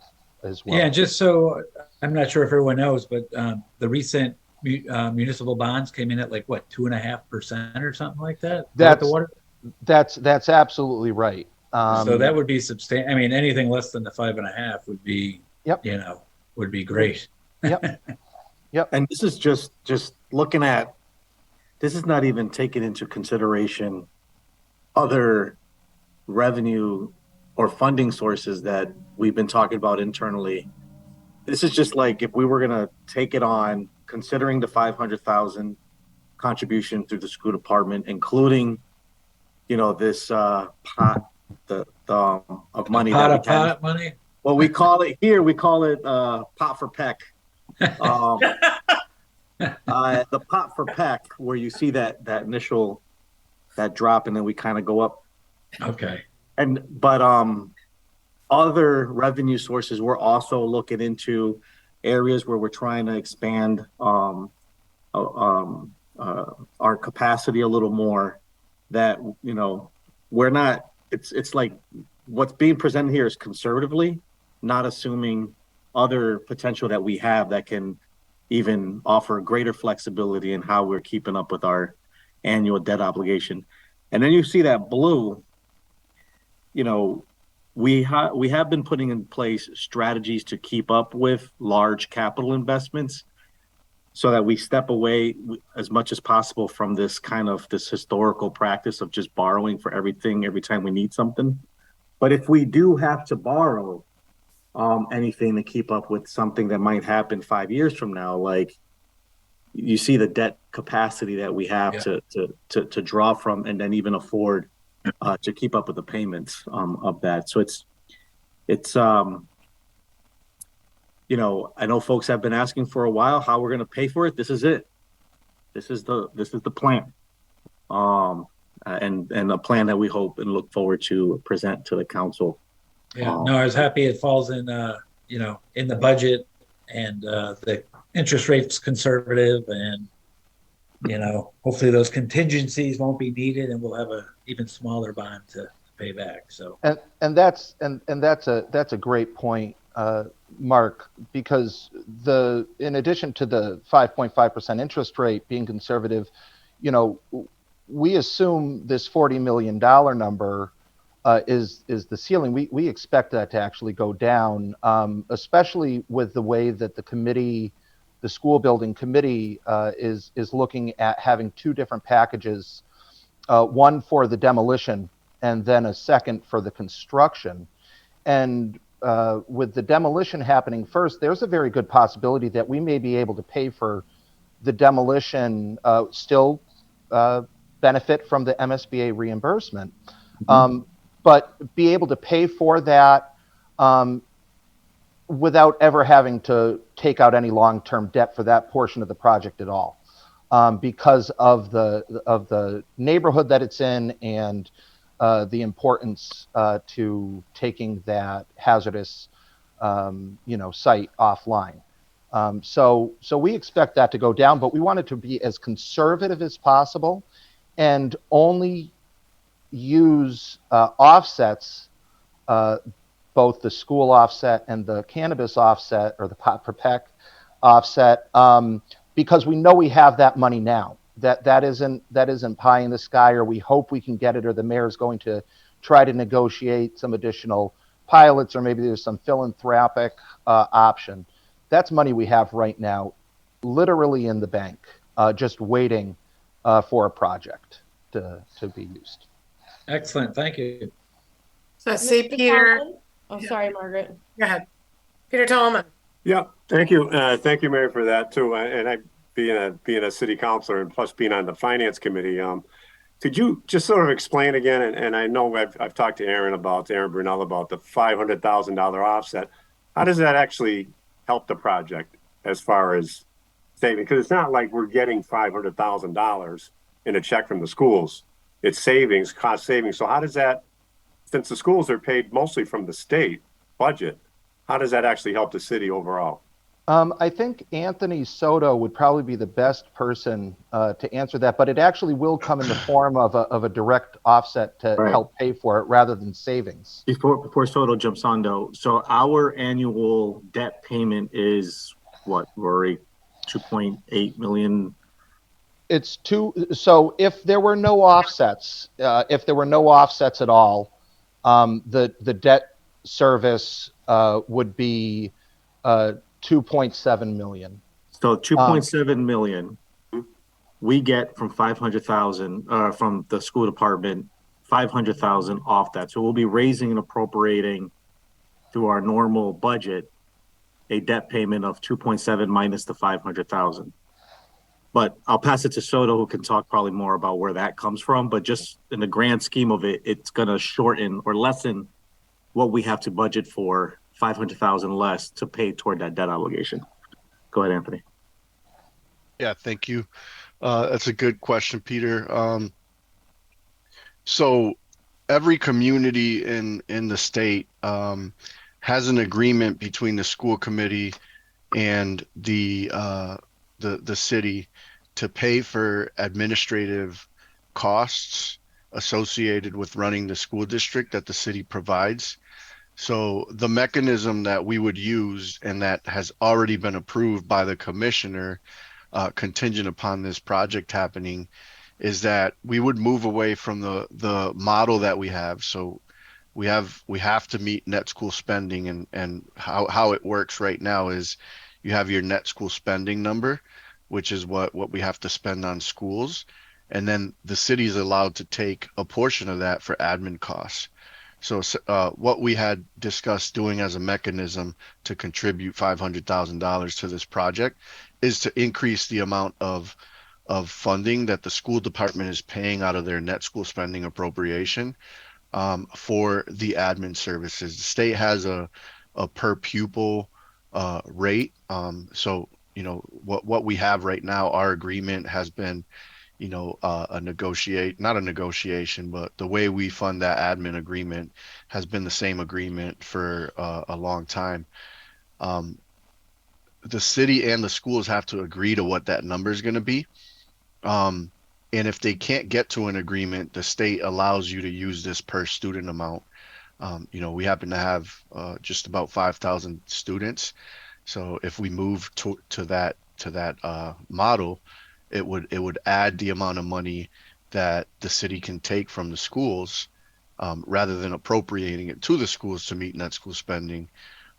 as well. Yeah, just so I'm not sure if everyone knows, but the recent municipal bonds came in at like what 2.5% or something like that. That's absolutely right. So that would be substantial. I mean, anything less than the 5.5 would be, would be great. Yep. And this is just looking at, this is not even taking into consideration other revenue or funding sources that we've been talking about internally. This is just like if we were going to take it on, considering the 500,000 contribution through the school department, including, this pot of money pot money. Well, we call it here. We call it pot for peck. The pot for peck, where you see that initial drop, and then we kind of go up. Okay. But other revenue sources, we're also looking into areas where we're trying to expand our capacity a little more. That we're not. It's like what's being presented here is conservatively, not assuming other potential that we have that can even offer greater flexibility in how we're keeping up with our annual debt obligation. And then you see that blue, we have been putting in place strategies to keep up with large capital investments so that we step away as much as possible from this historical practice of just borrowing for everything every time we need something. But if we do have to borrow anything to keep up with something that might happen 5 years from now, like you see the debt capacity that we have to draw from, and then even afford to keep up with the payments of that. So it's I know folks have been asking for a while how we're going to pay for it. This is it. This is the plan, and a plan that we hope and look forward to present to the council. Yeah, no, I was happy it falls in, in the budget, and the interest rate's conservative, and hopefully those contingencies won't be needed, and we'll have a even smaller bond to pay back. So and that's a great point, Mark, because in addition to the 5.5% interest rate being conservative, we assume this $40 million number is the ceiling. We expect that to actually go down, especially with the way that the school building committee is looking at having two different packages, one for the demolition and then a second for the construction. And with the demolition happening first, there's a very good possibility that we may be able to pay for the demolition, still benefit from the MSBA reimbursement, but be able to pay for that without ever having to take out any long-term debt for that portion of the project at all, because of the neighborhood that it's in and the importance to taking that hazardous site offline. So we expect that to go down, but we want it to be as conservative as possible and only use offsets, both the school offset and the cannabis offset or the pot per peck offset, because we know we have that money now. That isn't pie in the sky, or we hope we can get it, or the mayor's going to try to negotiate some additional pilots, or maybe there's some philanthropic option. That's money we have right now, literally in the bank, just waiting for a project to be used. Excellent. Thank you. So see, Mr. Peter, Tolman? Oh, sorry, Margaret. go ahead. Peter Tolman. Yeah, thank you. Thank you, Mary, for that too. And I, being a city councilor and plus being on the finance committee, could you just sort of explain again? And I know I've talked to Aaron Brunel about the $500,000 offset. How does that actually help the project as far as saving? Because it's not like we're getting $500,000 in a check from the schools. It's savings, cost savings. So how does that, since the schools are paid mostly from the state budget, how does that actually help the city overall? I think Anthony Soto would probably be the best person to answer that, but it actually will come in the form of a direct offset to help pay for it rather than savings. Before Soto jumps on though, so our annual debt payment is what, Rory? 2.8 million. It's so if there were no offsets, at all, the debt service would be 2.7 million. So 2.7 million we get from 500,000 from the school department, 500,000 off that. So we'll be raising and appropriating through our normal budget a debt payment of 2.7 minus the 500,000. But I'll pass it to Soto, who can talk probably more about where that comes from. But just in the grand scheme of it, it's going to shorten or lessen what we have to budget for, 500,000 less to pay toward that debt obligation. Go ahead, Anthony. Yeah, thank you. That's a good question, Peter. So every community in the state has an agreement between the school committee and the city to pay for administrative costs associated with running the school district that the city provides. So the mechanism that we would use, and that has already been approved by the commissioner, contingent upon this project happening, is that we would move away from the model that we have. So we have to meet net school spending, and how it works right now is you have your net school spending number, which is what we have to spend on schools, and then the city is allowed to take a portion of that for admin costs. So what we had discussed doing as a mechanism to contribute $500,000 to this project is to increase the amount of funding that the school department is paying out of their net school spending appropriation for the admin services. The state has a per pupil rate. So what we have right now, our agreement has been not a negotiation, but the way we fund that admin agreement has been the same agreement for a long time. The city and the schools have to agree to what that number is going to be. And if they can't get to an agreement, the state allows you to use this per student amount. We happen to have just about 5,000 students. So if we move to that model, it would add the amount of money that the city can take from the schools, rather than appropriating it to the schools to meet net school spending,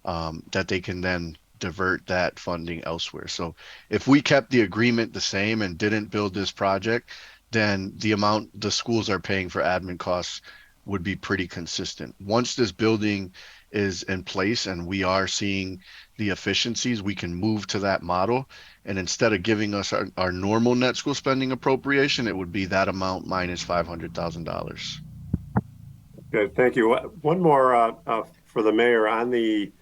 that they can then divert that funding elsewhere. So if we kept the agreement the same and didn't build this project, then the amount the schools are paying for admin costs would be pretty consistent. Once this building is in place and we are seeing the efficiencies, we can move to that model. And instead of giving us our normal net school spending appropriation, it would be that amount minus $500,000. Good, thank you. One more for the mayor on the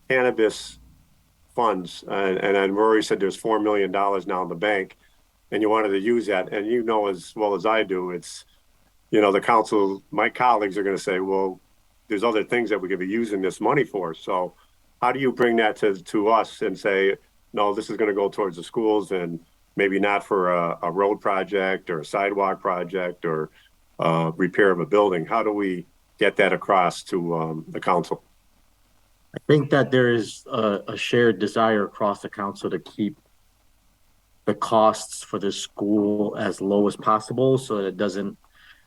cannabis funds, and then Rory said there's $4 million now in the bank, and you wanted to use that, and you know as well as I do, it's, you know, the council, my colleagues are going to say, well, there's other things that we could be using this money for. So how do you bring that to us and say, no, this is going to go towards the schools and maybe not for a road project or a sidewalk project or repair of a building? How do we get that across to the council? I think that there is a shared desire across the council to keep the costs for the school as low as possible so that it doesn't.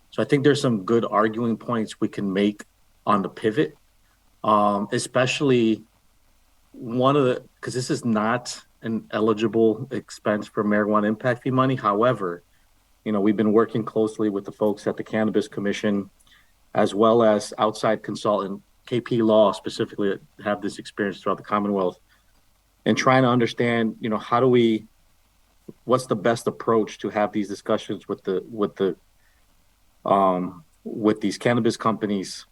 So I think there's some good arguing points we can make on the pivot, especially one of the, because this is not an eligible expense for marijuana impact fee money. However, you know, we've been working closely with the folks at the Cannabis Commission, as well as outside consultant KP Law specifically that have this experience throughout the Commonwealth, and trying to understand, you know, what's the best approach to have these discussions with these cannabis companies,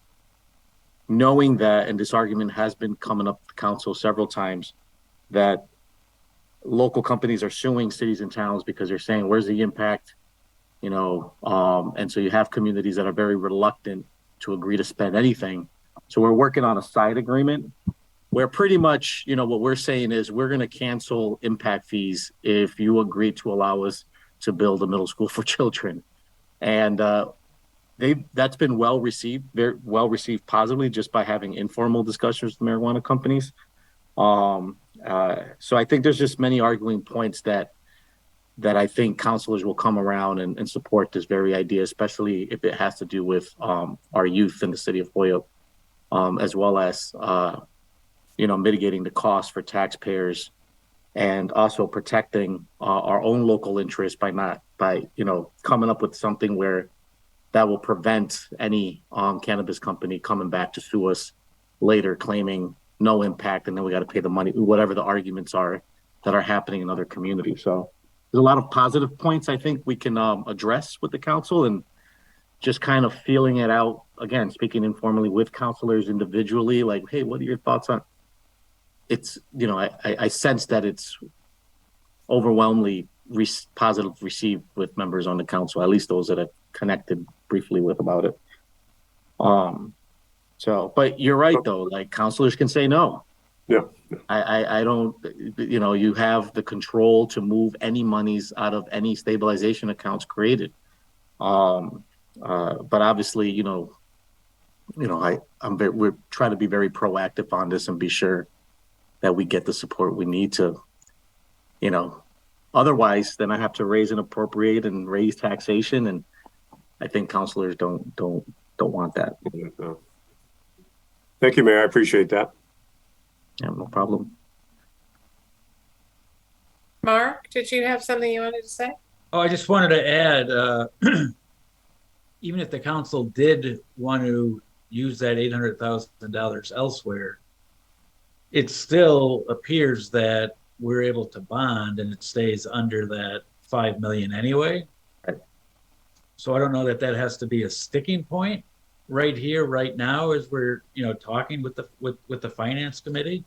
knowing that, and this argument has been coming up to council several times, that local companies are suing cities and towns because they're saying, where's the impact? You know, and so you have communities that are very reluctant to agree to spend anything. So we're working on a side agreement where pretty much, you know, what we're saying is we're going to cancel impact fees if you agree to allow us to build a middle school for children. And that's been well received, very well received positively just by having informal discussions with marijuana companies. So I think there's just many arguing points that I think councilors will come around and support this very idea, especially if it has to do with our youth in the city of Holyoke, as well as you know, mitigating the cost for taxpayers and also protecting our own local interests by you know, coming up with something where that will prevent any cannabis company coming back to sue us later claiming no impact, and then we got to pay the money, whatever the arguments are that are happening in other communities. So there's a lot of positive points I think we can address with the council, and just kind of feeling it out, again, speaking informally with counselors individually, like, hey, what are your thoughts on it's, you know, I sense that it's overwhelmingly positive received with members on the council, at least those that I've connected briefly with about it. So, but you're right though, like counselors can say no. Yeah. I don't, you know, you have the control to move any monies out of any stabilization accounts created. But obviously, we're trying to be very proactive on this and be sure that we get the support we need to, you know, otherwise then I have to raise and appropriate and raise taxation. And I think counselors don't want that. Thank you, Mayor. I appreciate that. Yeah, no problem. Mark, did you have something you wanted to say? Oh, I just wanted to add, even if the council did want to use that $800,000 elsewhere, it still appears that we're able to bond and it stays under that 5 million anyway. So I don't know that has to be a sticking point right here, right now, as we're, you know, talking with the finance committee,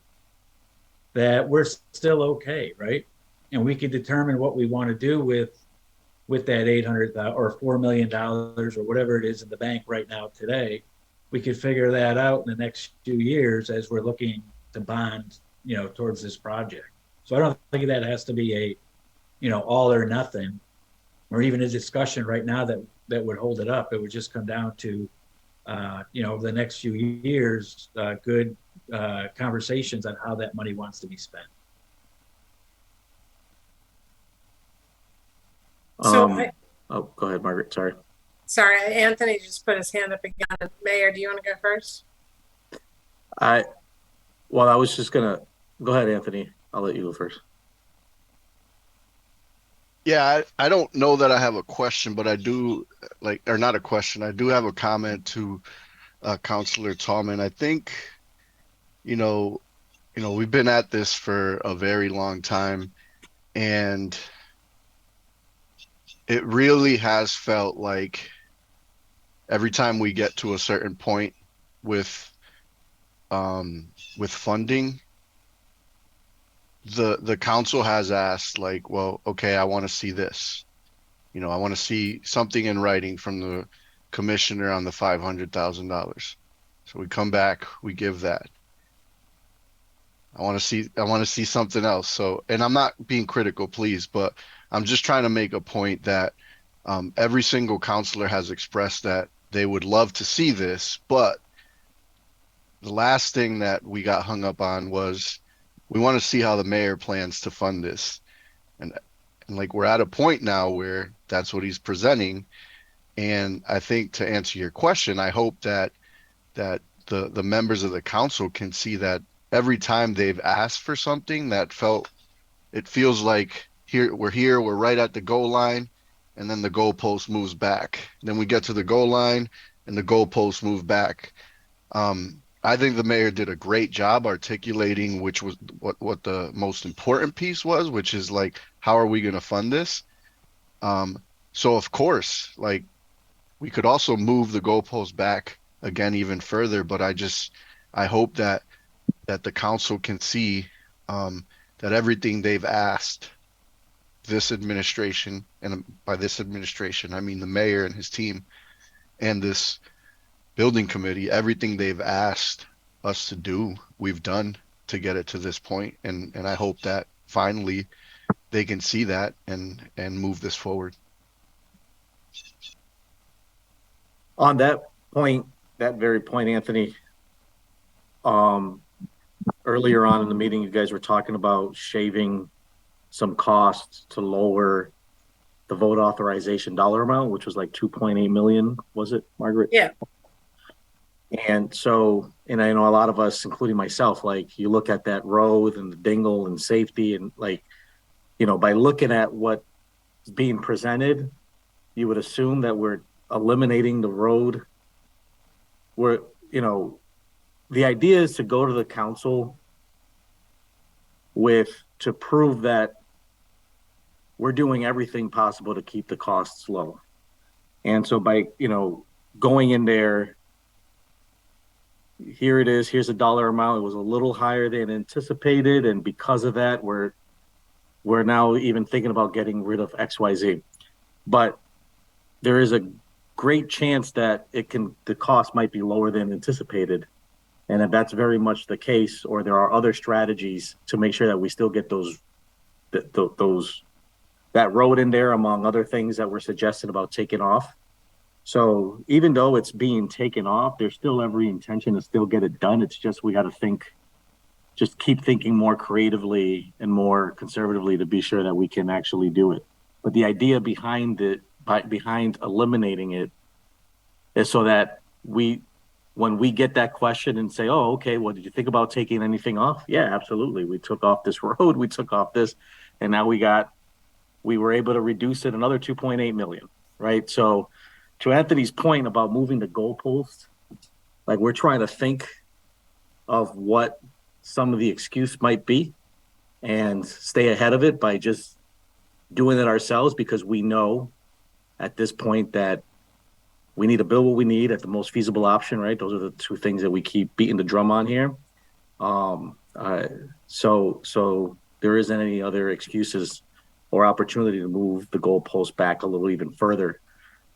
that we're still okay, right? And we can determine what we want to do with that 800,000 or $4 million or whatever it is in the bank right now today. We could figure that out in the next few years as we're looking to bond, you know, towards this project. So I don't think that has to be a, you know, all or nothing, or even a discussion right now that would hold it up. It would just come down to, you know, over the next few years, good conversations on how that money wants to be spent. So oh, go ahead, Margaret. Sorry. Sorry, Anthony just put his hand up again. Mayor, do you want to go first? I was just gonna go ahead, Anthony. I'll let you go first. Yeah, I don't know that I have a question, but I do or not a question. I do have a comment to Councilor Tallman. I think you know, we've been at this for a very long time, and it really has felt like every time we get to a certain point with funding, the council has asked like, well, okay, I want to see this. I want to see something in writing from the commissioner on the $500,000. So we come back, we give that. I want to see something else. So, and I'm not being critical, please, but I'm just trying to make a point that every single counselor has expressed that they would love to see this, but the last thing that we got hung up on was we want to see how the mayor plans to fund this. And like we're at a point now where that's what he's presenting. And I think to answer your question, I hope that the members of the council can see that every time they've asked for something it feels like we're right at the goal line, and then the goalpost moves back. Then we get to the goal line and the goalpost move back. I think the mayor did a great job articulating which was what the most important piece was, which is like, how are we going to fund this? So of course, like we could also move the goalpost back again even further, but I hope that the council can see that everything they've asked this administration, and by this administration, I mean the mayor and his team and this building committee, everything they've asked us to do, we've done to get it to this point. And I hope that finally they can see that and move this forward. On that point, that very point, Anthony, earlier on in the meeting, you guys were talking about shaving some costs to lower the vote authorization dollar amount, which was like 2.8 million, was it, Margaret? Yeah. And so, and I know a lot of us, including myself, like you look at that road and the dingle and safety, and like, by looking at what's being presented, you would assume that we're eliminating the road. The idea is to go to the council to prove that we're doing everything possible to keep the costs low. And so by, going in there, here it is, here's a dollar amount. It was a little higher than anticipated. And because of that, we're now even thinking about getting rid of XYZ. But there is a great chance that the cost might be lower than anticipated. And if that's very much the case, or there are other strategies to make sure that we still get that road in there, among other things that were suggested about taking off. So even though it's being taken off, there's still every intention to still get it done. It's just, we got to just keep thinking more creatively and more conservatively to be sure that we can actually do it. But the idea behind eliminating it is so that when we get that question and say, oh, okay, well, did you think about taking anything off? Yeah, absolutely. We took off this road, we took off this, and now we were able to reduce it another 2.8 million, right? So to Anthony's point about moving the goalposts, like we're trying to think of what some of the excuse might be and stay ahead of it by just doing it ourselves, because we know at this point that we need to build what we need at the most feasible option, right? Those are the two things that we keep beating the drum on here. So there isn't any other excuses or opportunity to move the goalpost back a little even further.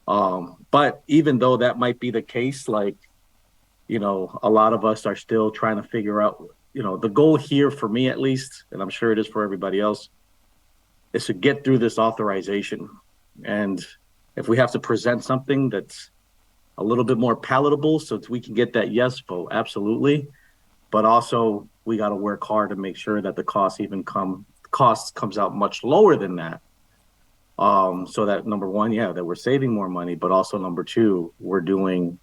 But even though that might be the case, like, a lot of us are still trying to figure out, the goal here for me at least, and I'm sure it is for everybody else, is to get through this authorization. And if we have to present something that's a little bit more palatable so that we can get that yes vote, absolutely. But also we got to work hard to make sure that the cost comes out much lower than that. So that number one, that we're saving more money, but also number two, we're doing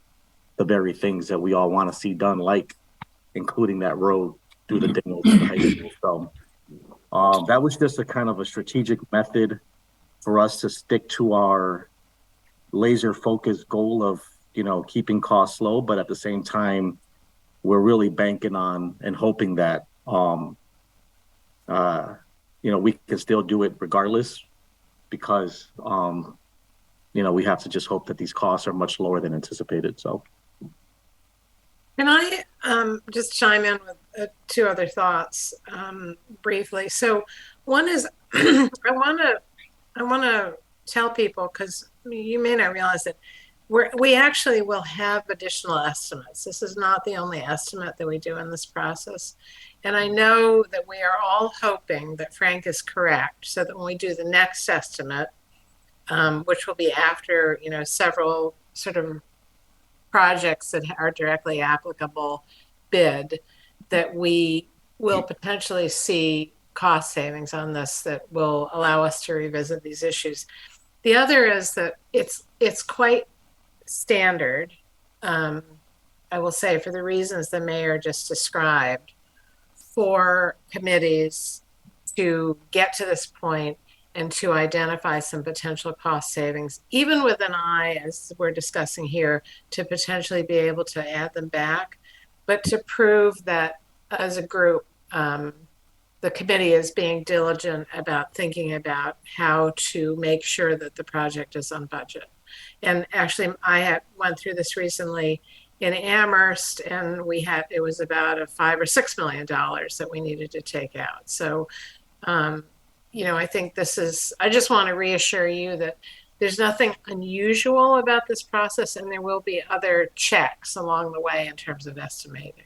the very things that we all want to see done, like including that road through the dingle to the high school. So that was just a kind of a strategic method for us to stick to our laser focused goal of, keeping costs low, but at the same time, we're really banking on and hoping that, we can still do it regardless because, we have to just hope that these costs are much lower than anticipated. So. Can I just chime in with two other thoughts briefly? So one is I want to tell people, because you may not realize that we actually will have additional estimates. This is not the only estimate that we do in this process. And I know that we are all hoping that Frank is correct, so that when we do the next estimate, which will be after, several sort of projects that are directly applicable bid, that we will potentially see cost savings on this that will allow us to revisit these issues. The other is that it's quite standard, I will say, for the reasons the mayor just described, for committees to get to this point and to identify some potential cost savings, even with an eye, as we're discussing here, to potentially be able to add them back, but to prove that as a group, the committee is being diligent about thinking about how to make sure that the project is on budget. And actually, I went through this recently in Amherst, and it was about a $5 or $6 million that we needed to take out. So, I think I just want to reassure you that there's nothing unusual about this process, and there will be other checks along the way in terms of estimating.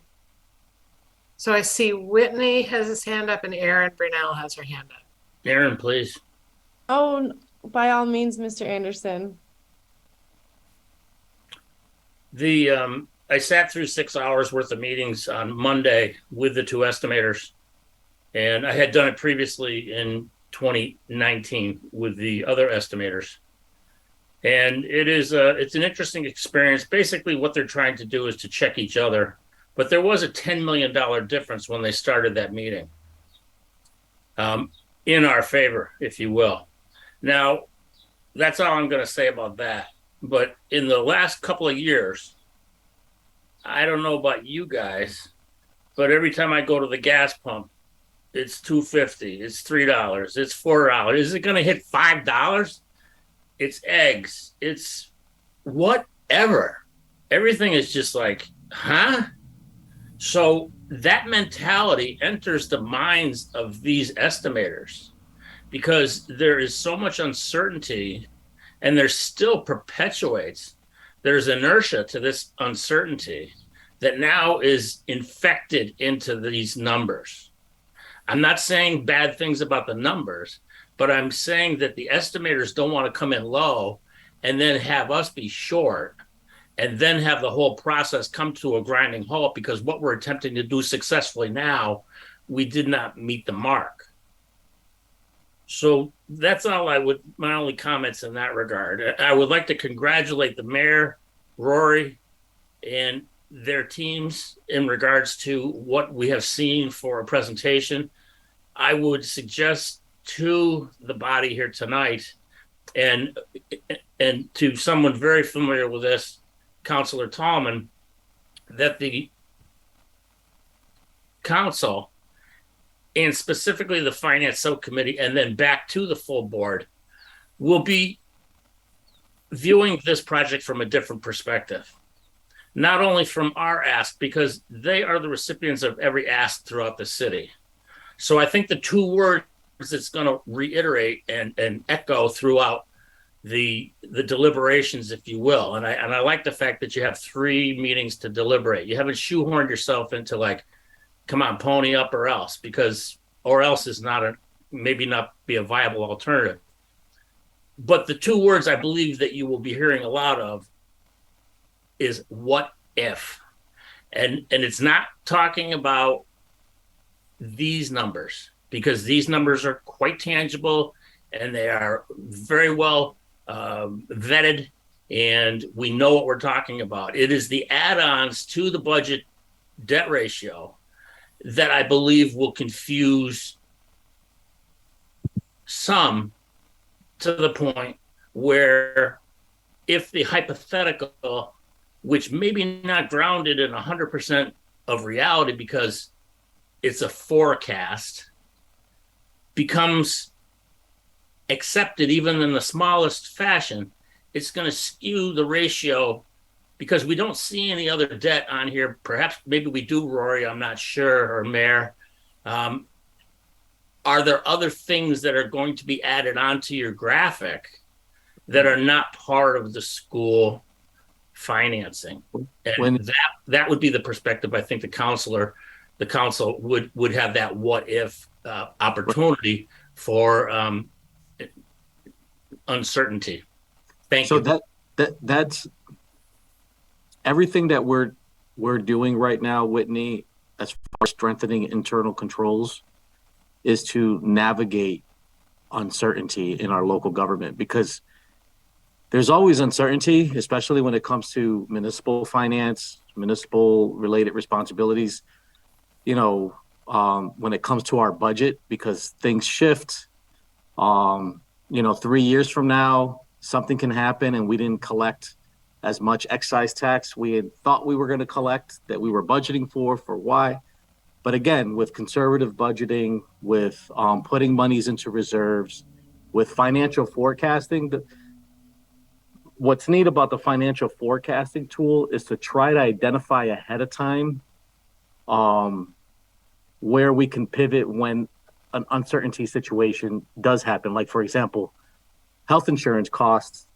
So I see Whitney has his hand up and Erin Brunel has her hand up. Erin, please. Oh, by all means, Mr. Anderson. I sat through 6 hours worth of meetings on Monday with the two estimators, and I had done it previously in 2019 with the other estimators. And it's an interesting experience. Basically, what they're trying to do is to check each other. But there was a $10 million difference when they started that meeting, in our favor, if you will. Now, that's all I'm going to say about that. But in the last couple of years, I don't know about you guys, but every time I go to the gas pump, it's $2.50, it's $3, it's $4. Is it going to hit $5? It's eggs. It's whatever. Everything is just like, huh? So that mentality enters the minds of these estimators because there is so much uncertainty, and there still perpetuates. There's inertia to this uncertainty that now is infected into these numbers. I'm not saying bad things about the numbers, but I'm saying that the estimators don't want to come in low and then have us be short and then have the whole process come to a grinding halt because what we're attempting to do successfully now, we did not meet the mark. So that's my only comments in that regard. I would like to congratulate the mayor, Rory, and their teams in regards to what we have seen for a presentation. I would suggest to the body here tonight and to someone very familiar with this, Councilor Tallman, that the council and specifically the finance subcommittee and then back to the full board will be viewing this project from a different perspective. Not only from our ask, because they are the recipients of every ask throughout the city. So I think the two words it's going to reiterate and echo throughout the deliberations, if you will. And I like the fact that you have 3 meetings to deliberate. You haven't shoehorned yourself into like, come on, pony up or else is maybe not be a viable alternative. But the 2 words I believe that you will be hearing a lot of is what if. And it's not talking about these numbers, because these numbers are quite tangible and they are very well vetted, and we know what we're talking about. It is the add-ons to the budget debt ratio that I believe will confuse some to the point where if the hypothetical, which maybe not grounded in 100% of reality because it's a forecast becomes accepted even in the smallest fashion, it's going to skew the ratio because we don't see any other debt on here. Perhaps maybe we do, Rory, I'm not sure, or Mayor. Are there other things that are going to be added onto your graphic that are not part of the school financing? And that would be the perspective I think the council would have that what if opportunity for uncertainty. Thank you. So that's everything that we're doing right now, Whitney, as far as strengthening internal controls, is to navigate uncertainty in our local government, because there's always uncertainty, especially when it comes to municipal finance, municipal related responsibilities, when it comes to our budget, because things shift. 3 years from now, something can happen and we didn't collect as much excise tax we had thought we were going to collect, that we were budgeting for why. But again, with conservative budgeting, with putting monies into reserves, with financial forecasting, what's neat about the financial forecasting tool is to try to identify ahead of time where we can pivot when an uncertainty situation does happen. Like, for example, health insurance costs,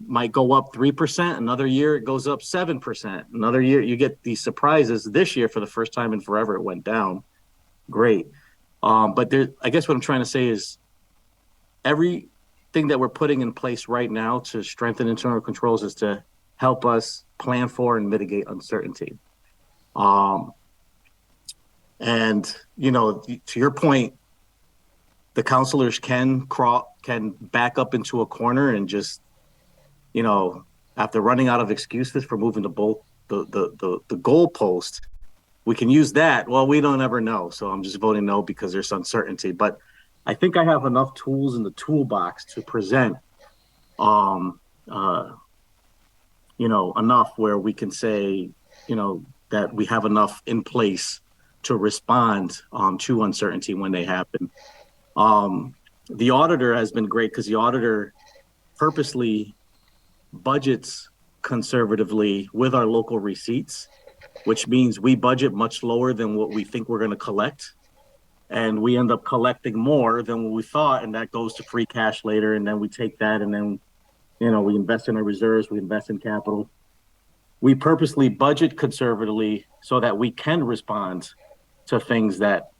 might go up 3%. Another year it goes up 7%. Another year you get these surprises. This year, for the first time in forever, it went down. Great. But I guess what I'm trying to say is everything that we're putting in place right now to strengthen internal controls is to help us plan for and mitigate uncertainty. And, to your point, the counselors can back up into a corner and just, after running out of excuses for moving the goalpost, we can use that. Well, we don't ever know. So I'm just voting no because there's uncertainty. But I think I have enough tools in the toolbox to present, enough where we can say, that we have enough in place to respond to uncertainty when they happen. The auditor has been great because the auditor purposely budgets conservatively with our local receipts, which means we budget much lower than what we think we're going to collect. And we end up collecting more than what we thought. And that goes to free cash later. And then we take that and then, we invest in our reserves, we invest in capital. We purposely budget conservatively so that we can respond to things that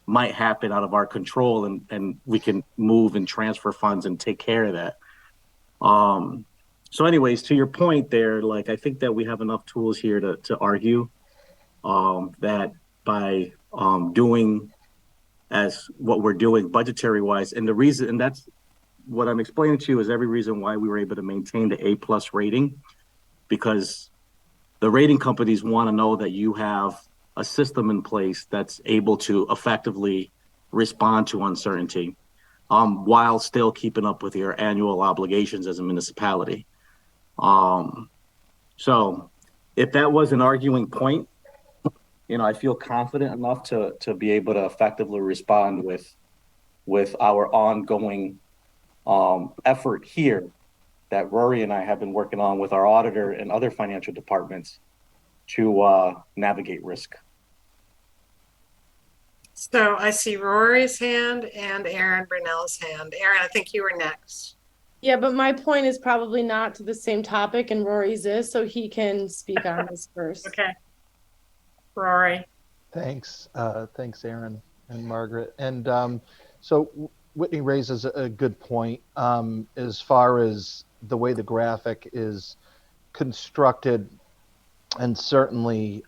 might happen out of our control, and we can move and transfer funds and take care of that. So anyways, to your point there, I think that we have enough tools here to argue that by doing as what we're doing budgetary wise, and that's what I'm explaining to you is every reason why we were able to maintain the A+ rating, because the rating companies want to know that you have a system in place that's able to effectively respond to uncertainty while still keeping up with your annual obligations as a municipality. So if that was an arguing point, I feel confident enough to be able to effectively respond with our ongoing effort here that Rory and I have been working on with our auditor and other financial departments to navigate risk. So I see Rory's hand and Aaron Brunel's hand. Aaron, I think you were next. Yeah, but my point is probably not to the same topic, and Rory's is, so he can speak on this first. Okay. Rory. Thanks. Thanks, Aaron and Margaret. And so Whitney raises a good point as far as the way the graphic is constructed, and certainly,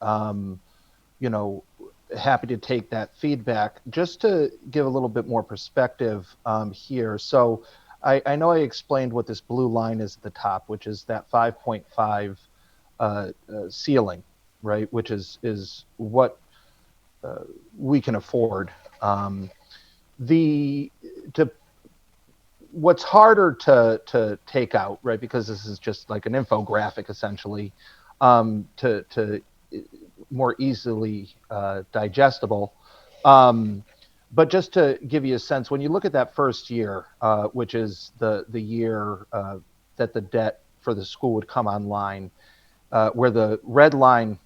happy to take that feedback. Just to give a little bit more perspective here. So I know I explained what this blue line is at the top, which is that 5.5 ceiling, right? Which is what we can afford. What's harder to take out, right? Because this is just like an infographic essentially, to more easily digestible. But just to give you a sense, when you look at that first year, which is the year that the debt for the school would come online, where the red line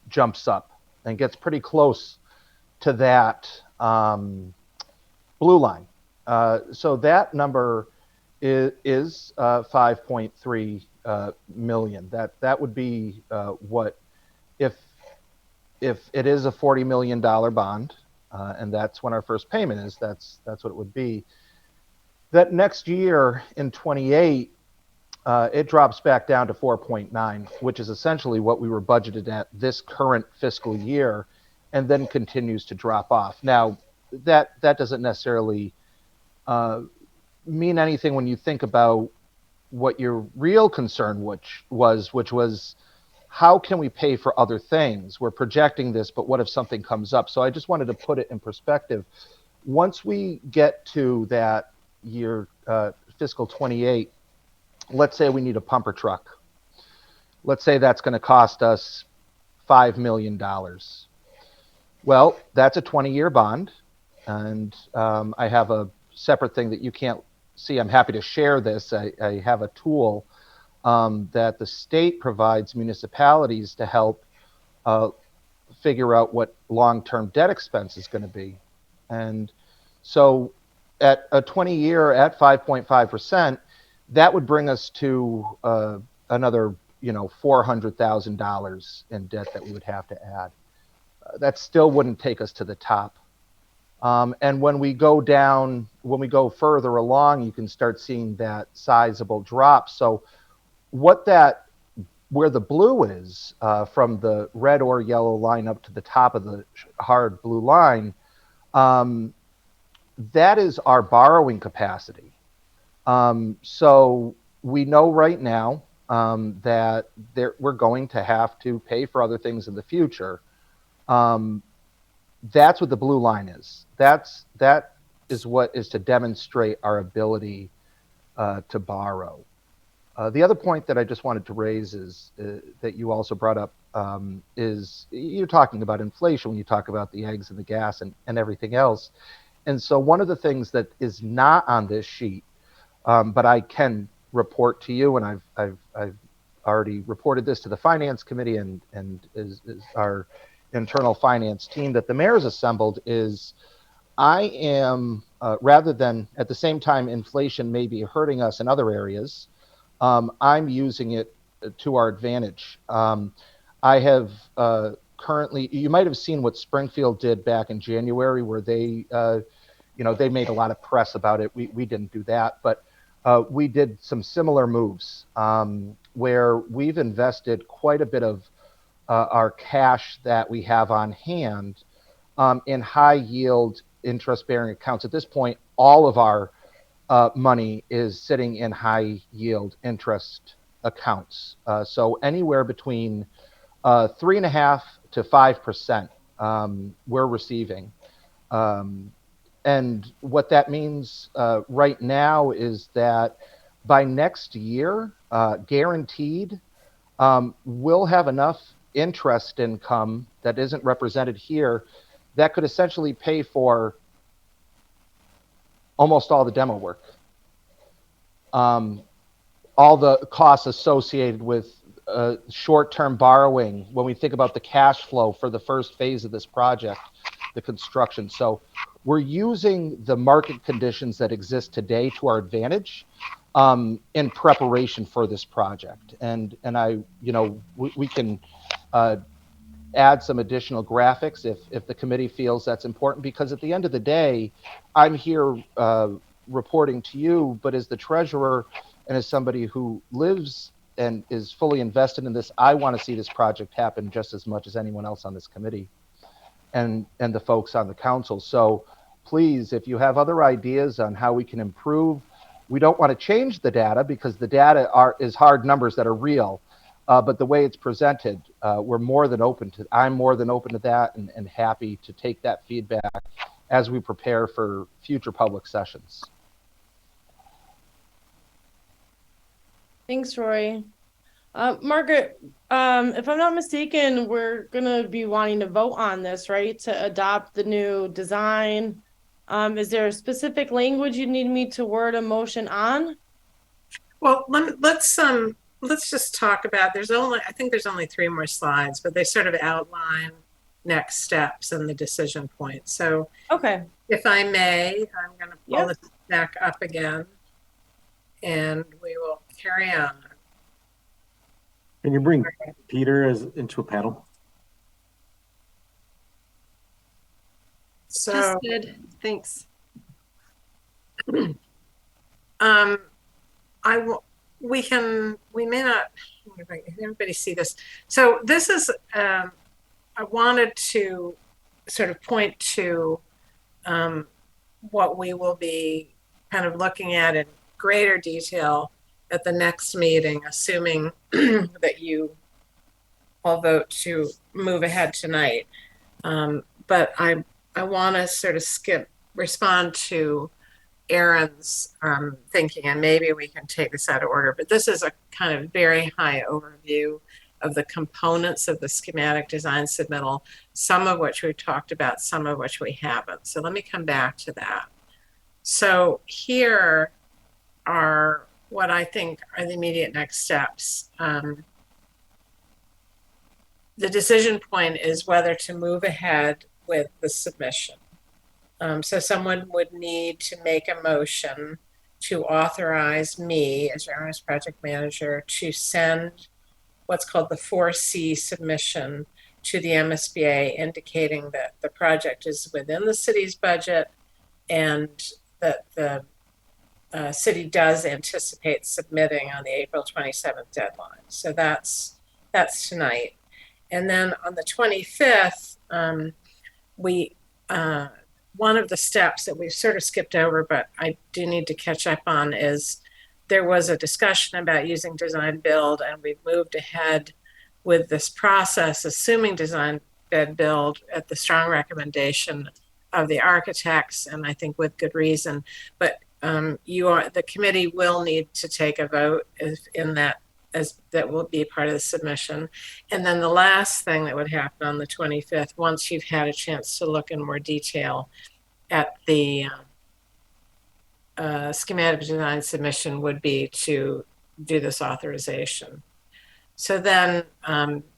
jumps up and gets pretty close to that blue line. So that number is 5.3 million. That would be what if it is a $40 million bond, and that's when our first payment is. That's what it would be. That next year in 28, it drops back down to 4.9, which is essentially what we were budgeted at this current fiscal year, and then continues to drop off. Now, that doesn't necessarily mean anything when you think about what your real concern which was how can we pay for other things? We're projecting this, but what if something comes up? So I just wanted to put it in perspective. Once we get to that year, fiscal 28, let's say we need a pumper truck. Let's say that's going to cost us $5 million. Well, that's a 20-year bond. And I have a separate thing that you can't see. I'm happy to share this. I have a tool that the state provides municipalities to help figure out what long-term debt expense is going to be. And so at a 20-year at 5.5%, that would bring us to another, $400,000 in debt that we would have to add. That still wouldn't take us to the top. And when we go further along, you can start seeing that sizable drop. So where the blue is from the red or yellow line up to the top of the hard blue line, that is our borrowing capacity. So we know right now that we're going to have to pay for other things in the future. That's what the blue line is. That is what is to demonstrate our ability to borrow. The other point that I just wanted to raise is that you also brought up is you're talking about inflation when you talk about the eggs and the gas and everything else. And so one of the things that is not on this sheet, but I can report to you, and I've already reported this to the finance committee and is our internal finance team that the mayor's assembled, is I am rather than at the same time inflation may be hurting us in other areas, I'm using it to our advantage. I have currently, you might have seen what Springfield did back in January, where they made a lot of press about it. We didn't do that, but we did some similar moves where we've invested quite a bit of our cash that we have on hand in high yield interest bearing accounts. At this point, all of our money is sitting in high yield interest accounts. So anywhere between 3.5% to 5% we're receiving. And what that means right now is that by next year, guaranteed, we'll have enough interest income that isn't represented here that could essentially pay for almost all the demo work. All the costs associated with short-term borrowing when we think about the cash flow for the first phase of this project, the construction. So we're using the market conditions that exist today to our advantage in preparation for this project. And we can add some additional graphics if the committee feels that's important, because at the end of the day, I'm here reporting to you, but as the treasurer and as somebody who lives and is fully invested in this, I want to see this project happen just as much as anyone else on this committee and the folks on the council. So please, if you have other ideas on how we can improve, we don't want to change the data because the data is hard numbers that are real. But the way it's presented, I'm more than open to that and happy to take that feedback as we prepare for future public sessions. Thanks, Rory. Margaret, if I'm not mistaken, we're gonna be wanting to vote on this, right? To adopt the new design. Is there a specific language you need me to word a motion on? Well, let's just talk about, I think there's only 3 more slides, but they sort of outline next steps and the decision point. So Okay. if I may, I'm going to pull Yep. this back up again and we will carry on. Can you bring Peter as into a panel? So, Just did. Thanks. we may not, can everybody see this? So this is, I wanted to sort of point to what we will be kind of looking at in greater detail at the next meeting, assuming that you all vote to move ahead tonight. But I want to sort of respond to Aaron's thinking, and maybe we can take this out of order, but this is a kind of very high overview of the components of the schematic design submittal, some of which we've talked about, some of which we haven't. So let me come back to that. So here are what I think are the immediate next steps. The decision point is whether to move ahead with the submission. So someone would need to make a motion to authorize me as your honors project manager to send what's called the 4C submission to the MSBA, indicating that the project is within the city's budget and that the city does anticipate submitting on the April 27th deadline. So that's tonight. And then on the 25th, one of the steps that we've sort of skipped over, but I do need to catch up on, is there was a discussion about using design build, and we've moved ahead with this process, assuming design bid build at the strong recommendation of the architects, and I think with good reason. But the committee will need to take a vote that will be part of the submission. And then the last thing that would happen on the 25th, once you've had a chance to look in more detail at the schematic design submission, would be to do this authorization. So then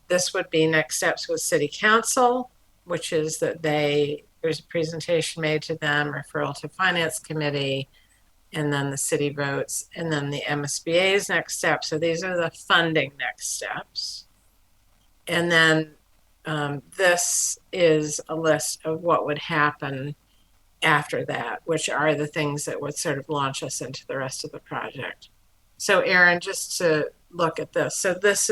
this would be next steps with City Council, which is that there's a presentation made to them, referral to Finance Committee, and then the city votes, and then the MSBA's next steps. So these are the funding next steps. And then this is a list of what would happen after that, which are the things that would sort of launch us into the rest of the project. So Aaron, just to look at this. So this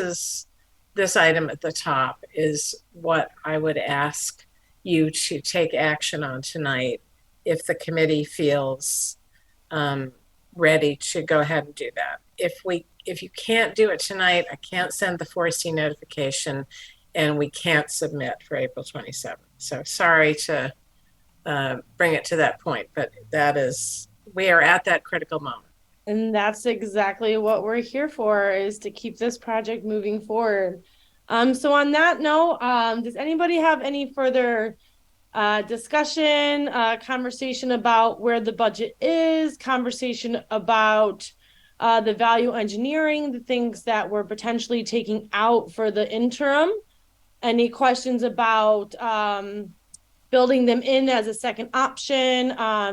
item at the top is what I would ask you to take action on tonight if the committee feels ready to go ahead and do that. If you can't do it tonight, I can't send the 4C notification, and we can't submit for April 27th. So sorry to bring it to that point, but we are at that critical moment. And that's exactly what we're here for, is to keep this project moving forward. So on that note, does anybody have any further discussion, conversation about where the budget is, conversation about the value engineering, the things that we're potentially taking out for the interim? Any questions about building them in as a second option?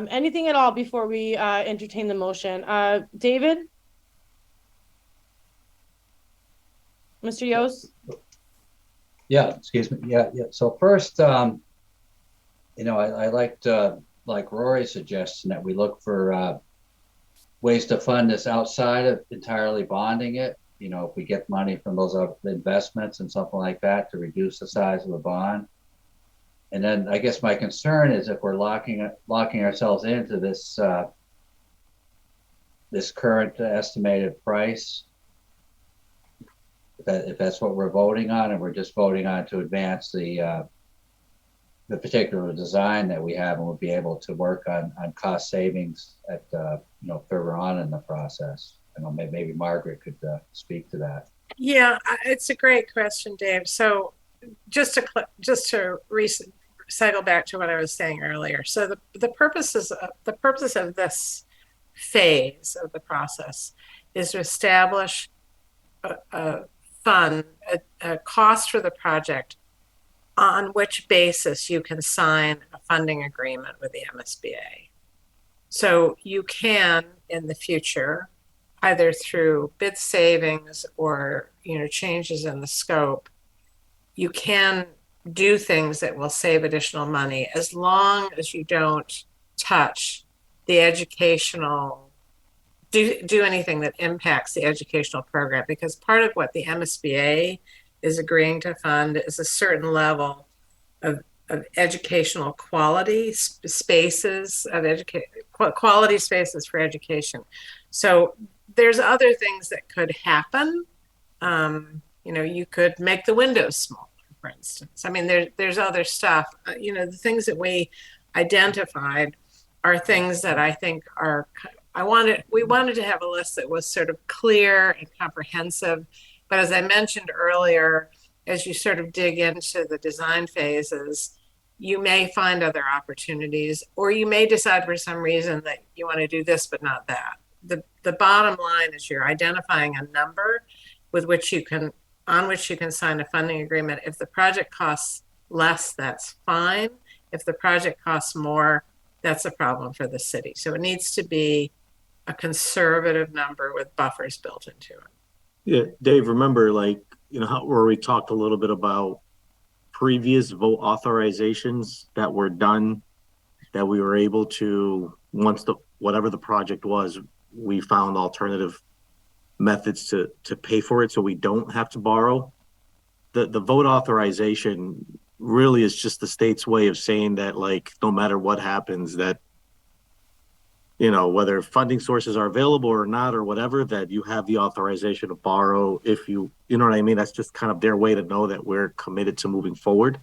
Anything at all before we entertain the motion? David? Mr. Yost? Yeah, excuse me. Yeah. So first, I liked, like Rory's suggestion, that we look for ways to fund this outside of entirely bonding it. If we get money from those investments and something like that to reduce the size of the bond. And then I guess my concern is if we're locking ourselves into this this current estimated price, if that's what we're voting on, and we're just voting on to advance the particular design that we have, and we'll be able to work on cost savings at further on in the process. I know maybe Margaret could speak to that. Yeah, it's a great question, Dave. So just to cycle back to what I was saying earlier. So the purpose of this phase of the process is to establish a fund, a cost for the project on which basis you can sign a funding agreement with the MSBA. So you can, in the future, either through bid savings or changes in the scope, you can do things that will save additional money as long as you don't touch the educational do anything that impacts the educational program, because part of what the MSBA is agreeing to fund is a certain level of educational quality spaces of quality spaces for education. So there's other things that could happen. You could make the windows smaller, for instance. I mean, there's other stuff. The things that we identified are things that I think are. We wanted to have a list that was sort of clear and comprehensive, but as I mentioned earlier, as you sort of dig into the design phases, you may find other opportunities, or you may decide for some reason that you want to do this but not that. The bottom line is you're identifying a number on which you can sign a funding agreement. If the project costs less, that's fine. If the project costs more, that's a problem for the city. So it needs to be a conservative number with buffers built into it. Yeah, Dave, remember, where we talked a little bit about previous vote authorizations that were done, that we were able to, once whatever the project was, we found alternative methods to pay for it, so we don't have to borrow. The vote authorization really is just the state's way of saying that, no matter what happens, that whether funding sources are available or not or whatever, that you have the authorization to borrow if you know what I mean. That's just kind of their way to know that we're committed to moving forward.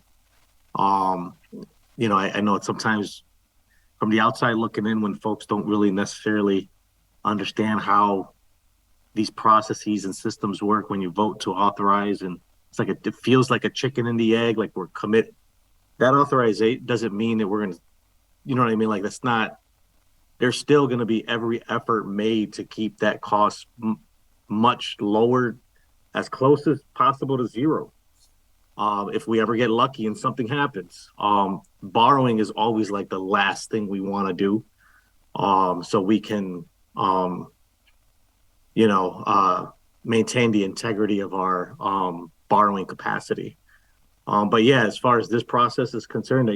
I know it's sometimes from the outside looking in, when folks don't really necessarily understand how these processes and systems work when you vote to authorize, and it feels like a chicken and the egg, like we're committed. That authorization doesn't mean that we're going to, you know what I mean? That's not, there's still going to be every effort made to keep that cost much lower, as close as possible to zero. If we ever get lucky and something happens, borrowing is always the last thing we want to do. So we can, maintain the integrity of our borrowing capacity. But yeah, as far as this process is concerned,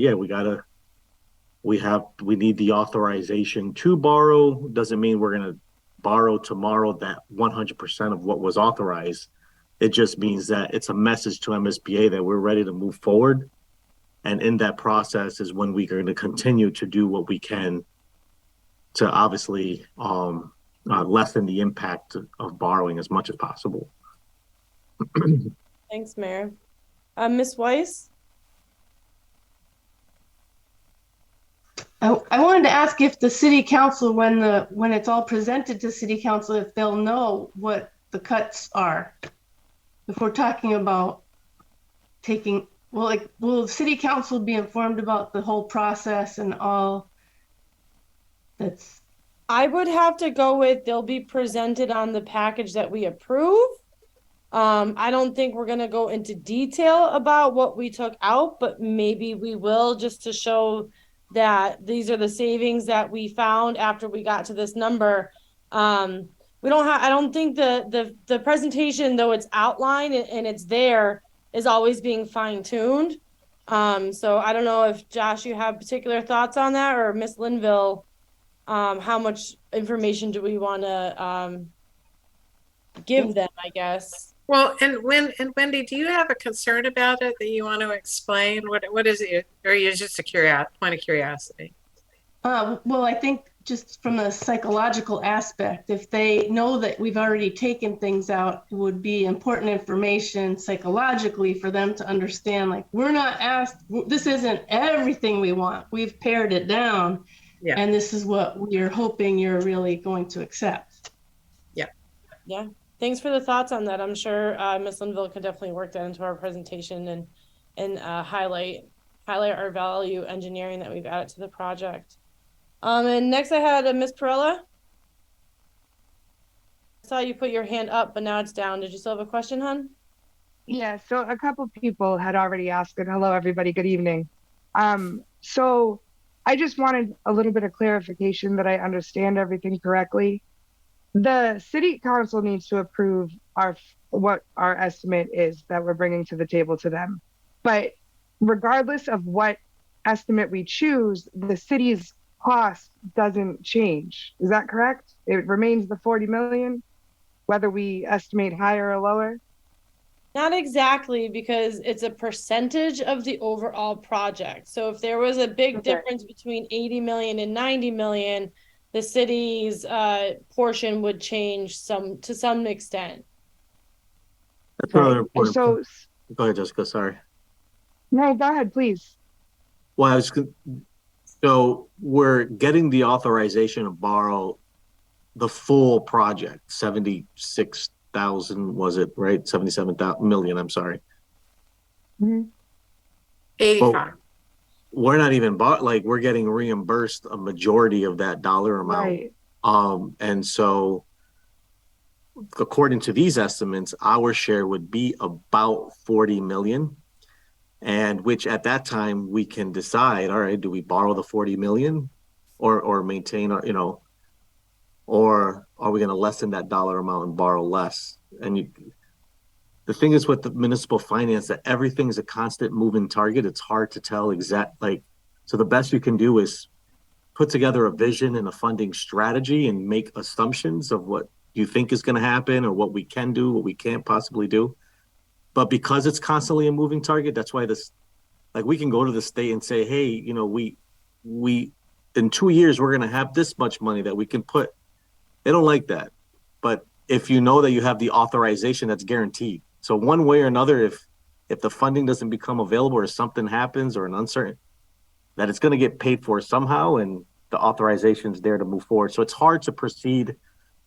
we need the authorization to borrow. Doesn't mean we're going to borrow tomorrow that 100% of what was authorized. It just means that it's a message to MSBA that we're ready to move forward. And in that process is when we're going to continue to do what we can to obviously lessen the impact of borrowing as much as possible. Thanks, Mayor. Ms. Weiss? I wanted to ask if the city council, when it's all presented to city council, if they'll know what the cuts are. If we're talking about will city council be informed about the whole process and all that's? I would have to go with they'll be presented on the package that we approve. I don't think we're going to go into detail about what we took out, but maybe we will, just to show that these are the savings that we found after we got to this number. I don't think the presentation, though it's outlined and it's there, is always being fine-tuned. So I don't know if, Josh, you have particular thoughts on that, or Miss Linville, how much information do we want to give them, I guess? Well, and Wendy, do you have a concern about it that you want to explain? What is it, or are you just a point of curiosity? Well, I think just from a psychological aspect, if they know that we've already taken things out, it would be important information psychologically for them to understand, we're not asked, this isn't everything we want. We've pared it down. Yeah. And this is what we're hoping you're really going to accept. Yeah. Yeah. thanks for the thoughts on that. I'm sure Ms. Linville can definitely work that into our presentation and highlight our value engineering that we've added to the project. And next I had Ms. Perella. I saw you put your hand up, but now it's down. Did you still have a question, hon? Yeah, so a couple people had already asked it. Hello, everybody. Good evening. So I just wanted a little bit of clarification that I understand everything correctly. The city council needs to approve what our estimate is that we're bringing to the table to them. But regardless of what estimate we choose, the city's cost doesn't change. Is that correct? It remains the 40 million, whether we estimate higher or lower? Not exactly, because it's a percentage of the overall project. So if there was a big difference between 80 million and 90 million, the city's portion would change to some extent. That's another important So, point. Go ahead, Jessica. Sorry. no, go ahead, please. Well, so we're getting the authorization to borrow the full project, 76,000, was it, right? 77 million, I'm sorry. 85. Well, we're not even we're getting reimbursed a majority of that dollar amount. Right. And so according to these estimates, our share would be about 40 million. And which at that time we can decide, all right, do we borrow the 40 million or maintain our, or are we going to lessen that dollar amount and borrow less? And the thing is with the municipal finance that everything's a constant moving target. It's hard to tell so the best you can do is put together a vision and a funding strategy and make assumptions of what you think is going to happen or what we can do, what we can't possibly do. But because it's constantly a moving target, that's why we can go to the state and say, hey, we in 2 years, we're going to have this much money that we can put. They don't like that. But if you know that you have the authorization, that's guaranteed. So one way or another, if the funding doesn't become available or something happens or an uncertain, that it's going to get paid for somehow and the authorization is there to move forward. So it's hard to proceed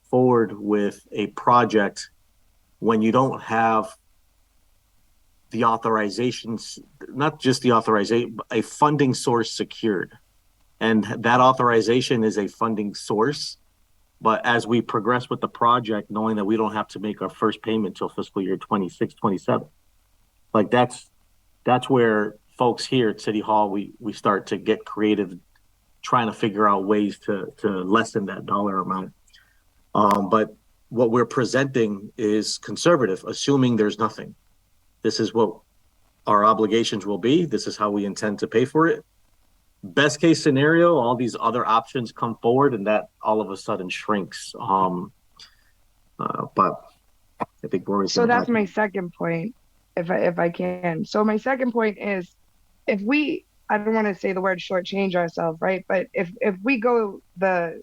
forward with a project when you don't have the authorizations, not just the authorization, but a funding source secured. And that authorization is a funding source. But as we progress with the project, knowing that we don't have to make our first payment till fiscal year 26, 27, that's where folks here at City Hall, we start to get creative, trying to figure out ways to lessen that dollar amount. But what we're presenting is conservative, assuming there's nothing. This is what our obligations will be. This is how we intend to pay for it. Best case scenario, all these other options come forward and that all of a sudden shrinks. But I think we're So that's my second point, if I can. So my second point is, I don't want to say the word shortchange ourselves, right? But if we go the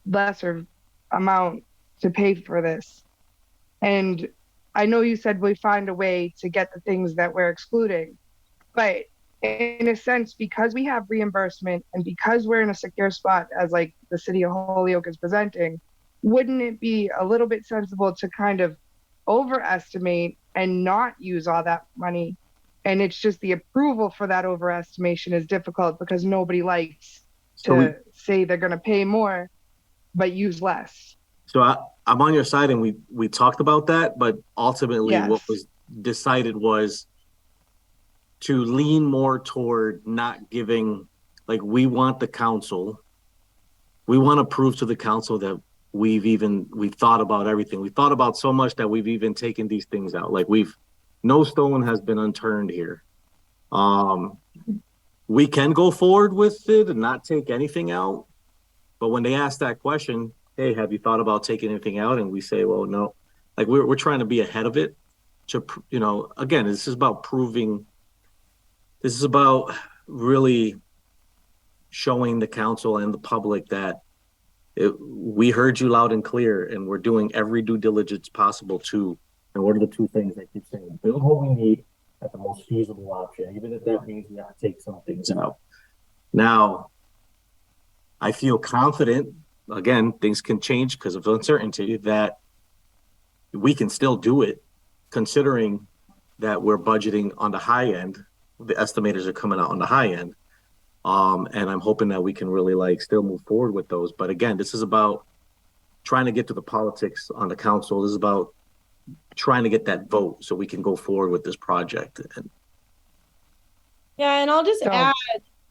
lesser amount to pay for this, and I know you said we find a way to get the things that we're excluding, but in a sense, because we have reimbursement and because we're in a secure spot as like the city of Holyoke is presenting, wouldn't it be a little bit sensible to kind of overestimate and not use all that money? And it's just the approval for that overestimation is difficult because nobody likes to say they're going to pay more, but use less. So I'm on your side, and we talked about that, but ultimately what was decided was to lean more toward not giving, we want to prove to the council that we've thought about everything. We thought about so much that we've even taken these things out. No stone has been unturned here. We can go forward with it and not take anything out. But when they ask that question, hey, have you thought about taking anything out? And we say, well, no. We're trying to be ahead of it. Again, this is about proving. This is about really showing the council and the public that we heard you loud and clear, and we're doing every due diligence possible to. And what are the two things I keep saying? Build what we need at the most feasible option, even if that means we have to take some things out. Now, I feel confident, again, things can change because of uncertainty, that we can still do it, considering that we're budgeting on the high end. The estimators are coming out on the high end. And I'm hoping that we can really like still move forward with those. But again, this is about trying to get to the politics on the council. This is about trying to get that vote so we can go forward with this project. And Yeah, and I'll just So- add,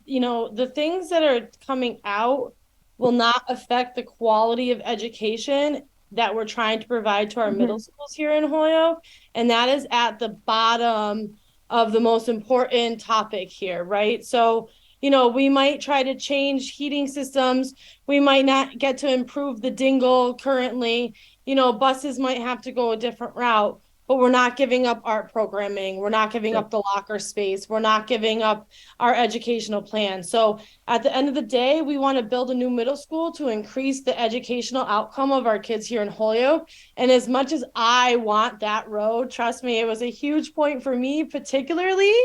the things that are coming out will not affect the quality of education that we're trying to provide to our middle schools here in Holyoke. And that is at the bottom of the most important topic here, right? So, we might try to change heating systems. We might not get to improve the dingle currently. Buses might have to go a different route, but we're not giving up art programming. We're not giving up the locker space. We're not giving up our educational plan. So at the end of the day, we want to build a new middle school to increase the educational outcome of our kids here in Holyoke. And as much as I want that road, trust me, it was a huge point for me, particularly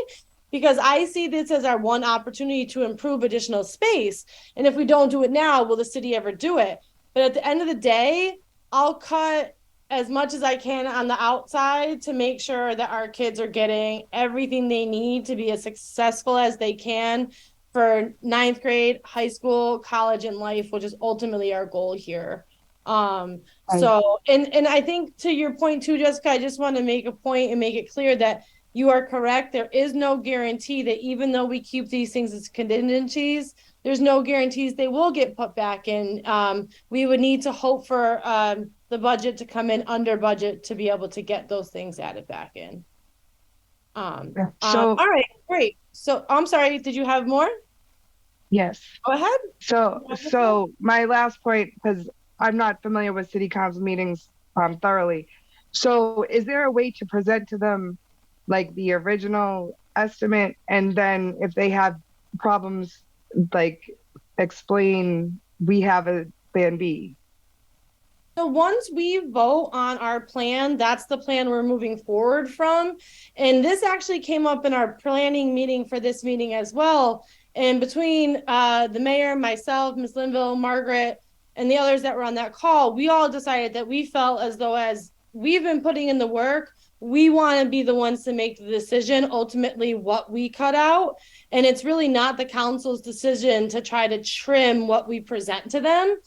because I see this as our one opportunity to improve additional space. And if we don't do it now, will the city ever do it? But at the end of the day, I'll cut as much as I can on the outside to make sure that our kids are getting everything they need to be as successful as they can for ninth grade, high school, college, and life, which is ultimately our goal here. So, and I think to your point too, Jessica, I just want to make a point and make it clear that you are correct. There is no guarantee that even though we keep these things as contingencies, there's no guarantees they will get put back in. We would need to hope for the budget to come in under budget to be able to get those things added back in. All right, great. So I'm sorry, did you have more? Yes. Go ahead. So my last point, because I'm not familiar with city council meetings thoroughly. So is there a way to present to them like the original estimate, and then if they have problems, like explain we have a plan B? So once we vote on our plan, that's the plan we're moving forward from. And this actually came up in our planning meeting for this meeting as well. And between the mayor, myself, Ms. Linville, Margaret, and the others that were on that call, we all decided that we felt as though as we've been putting in the work, we want to be the ones to make the decision, ultimately what we cut out. And it's really not the council's decision to try to trim what we present to them.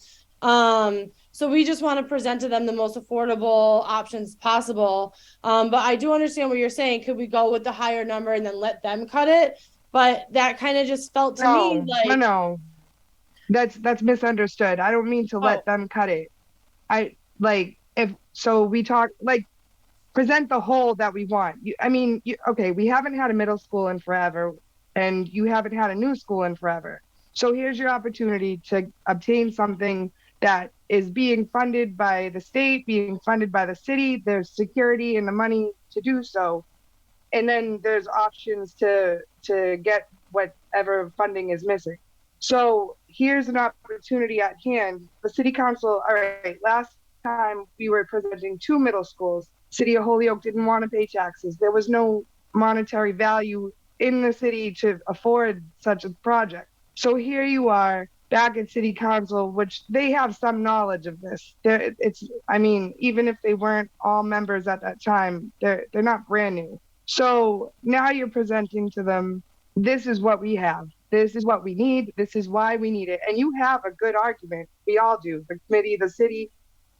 So we just want to present to them the most affordable options possible. But I do understand what you're saying. Could we go with the higher number and then let them cut it? But that kind of just felt to me like no. That's misunderstood. I don't mean to let them cut it. I like we talk like present the whole that we want. Okay, we haven't had a middle school in forever, and you haven't had a new school in forever. So here's your opportunity to obtain something that is being funded by the state, being funded by the city. There's security and the money to do so. And then there's options to get whatever funding is missing. So here's an opportunity at hand. The city council, all right, last time we were presenting 2 middle schools. City of Holyoke didn't want to pay taxes. There was no monetary value in the city to afford such a project. So here you are back at city council, which they have some knowledge of this. Even if they weren't all members at that time, they're not brand new. So now you're presenting to them, this is what we have. This is what we need. This is why we need it. And you have a good argument. We all do. The committee, the city,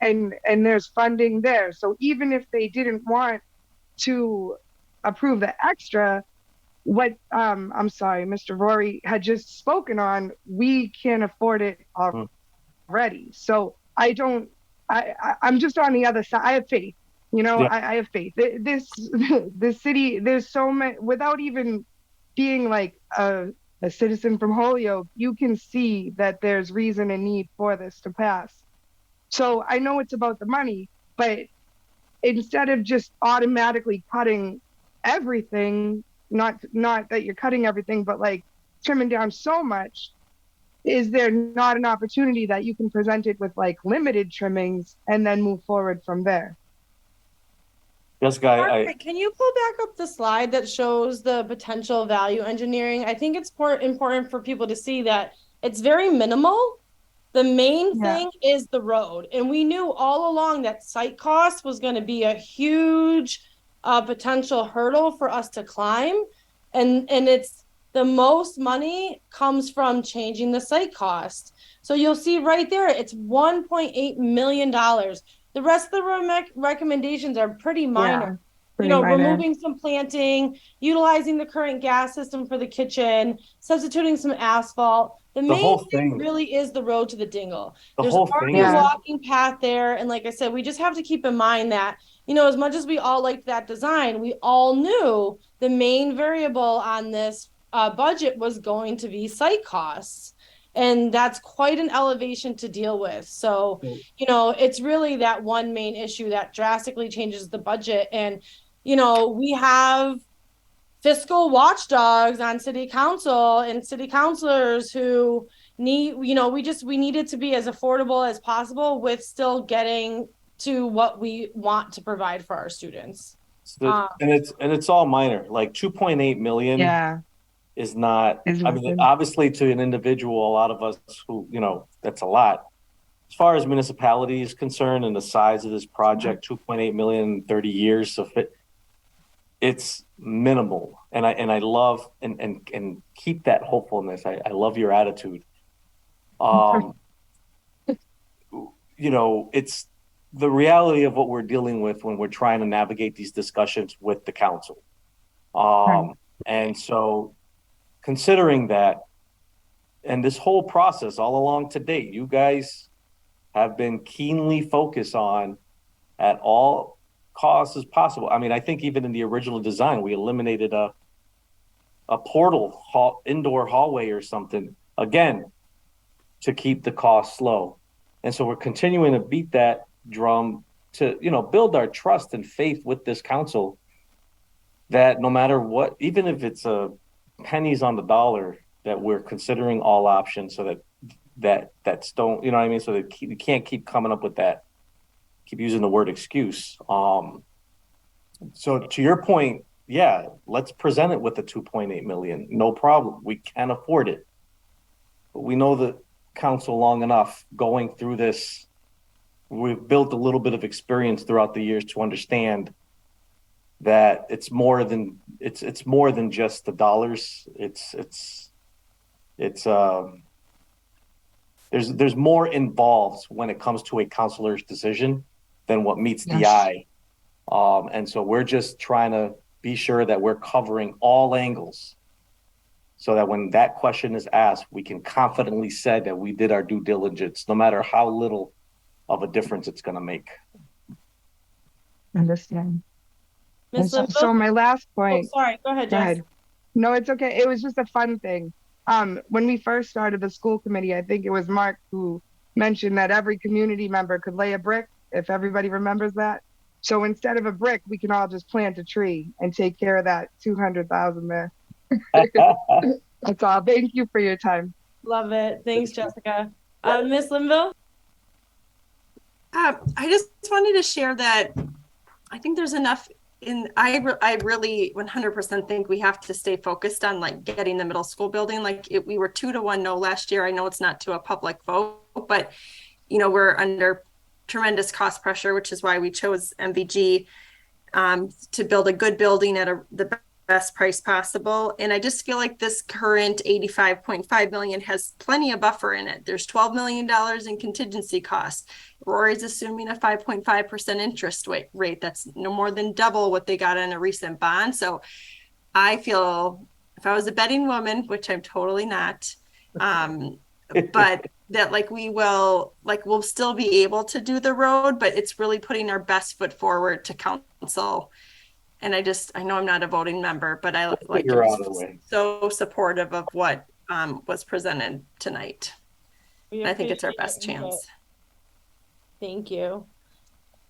and there's funding there. So even if they didn't want to approve the extra, what I'm sorry, Mr. Rory had just spoken on, we can't afford it already. So I'm just on the other side. I have faith. I have faith. This city, there's so many, without even being like a citizen from Holyoke, you can see that there's reason and need for this to pass. So I know it's about the money, but instead of just automatically cutting everything, not that you're cutting everything, but like trimming down so much, is there not an opportunity that you can present it with like limited trimmings and then move forward from there? Margaret, can you pull back up the slide that shows the potential value engineering? I think it's important for people to see that it's very minimal. The main Yeah. thing is the road. And we knew all along that site cost was going to be a huge potential hurdle for us to climb. And it's the most money comes from changing the site cost. So you'll see right there, it's $1.8 million. The rest of the recommendations are pretty minor. Yeah. Pretty minor. Removing some planting, utilizing the current gas system for the kitchen, substituting some asphalt. The main whole thing thing- really is the road to the dingle. The There's whole thing already is a walking path there. And like I said, we just have to keep in mind that, as much as we all liked that design, we all knew the main variable on this budget was going to be site costs. And that's quite an elevation to deal with. So, it's really that one main issue that drastically changes the budget. And, we have fiscal watchdogs on city council and city councilors who need, we needed to be as affordable as possible with still getting to what we want to provide for our students. and it's all minor. Like 2.8 million Yeah. is not, Is I mean, nothing. obviously to an individual, a lot of us who, that's a lot. As far as municipality is concerned and the size of this project, 2.8 million in 30 years of it's minimal. And I love and keep that hopefulness. I love your attitude. It's the reality of what we're dealing with when we're trying to navigate these discussions with the council. And so considering that, and this whole process all along to date, you guys have been keenly focused on at all costs as possible. I mean, I think even in the original design, we eliminated a portal indoor hallway or something, again, to keep the costs low. And so we're continuing to beat that drum to, build our trust and faith with this council that no matter what, even if it's pennies on the dollar, that we're considering all options so that's don't, you know what I mean? So that you can't keep coming up with that, keep using the word excuse. So to your point, yeah, let's present it with the 2.8 million. No problem. We can afford it. But we know the council long enough going through this. We've built a little bit of experience throughout the years to understand that it's more than just the dollars. There's more involved when it comes to a counselor's decision than what meets the eye. And so we're just trying to be sure that we're covering all angles so that when that question is asked, we can confidently say that we did our due diligence, no matter how little of a difference it's going to make. Understand. Ms. Limbo? So my last point. Oh, sorry. Go ahead, Jess. No, it's okay. It was just a fun thing. When we first started the school committee, I think it was Mark who mentioned that every community member could lay a brick, if everybody remembers that. So instead of a brick, we can all just plant a tree and take care of that 200,000 there. That's all. Thank you for your time. Love it. Thanks, Jessica. Ms. Linville? I just wanted to share that I think there's enough I really 100% think we have to stay focused on like getting the middle school building. We were 2-1 no last year. I know it's not to a public vote, but we're under tremendous cost pressure, which is why we chose MVG to build a good building at the best price possible. And I just feel like this current 85.5 million has plenty of buffer in it. There's $12 million in contingency costs. Rory's assuming a 5.5% interest rate. That's no more than double what they got in a recent bond. So I feel if I was a betting woman, which I'm totally not, but that we'll still be able to do the road, but it's really putting our best foot forward to council. And I know I'm not a voting member, but I so supportive of what was presented tonight. I think it's our best chance. Thank you.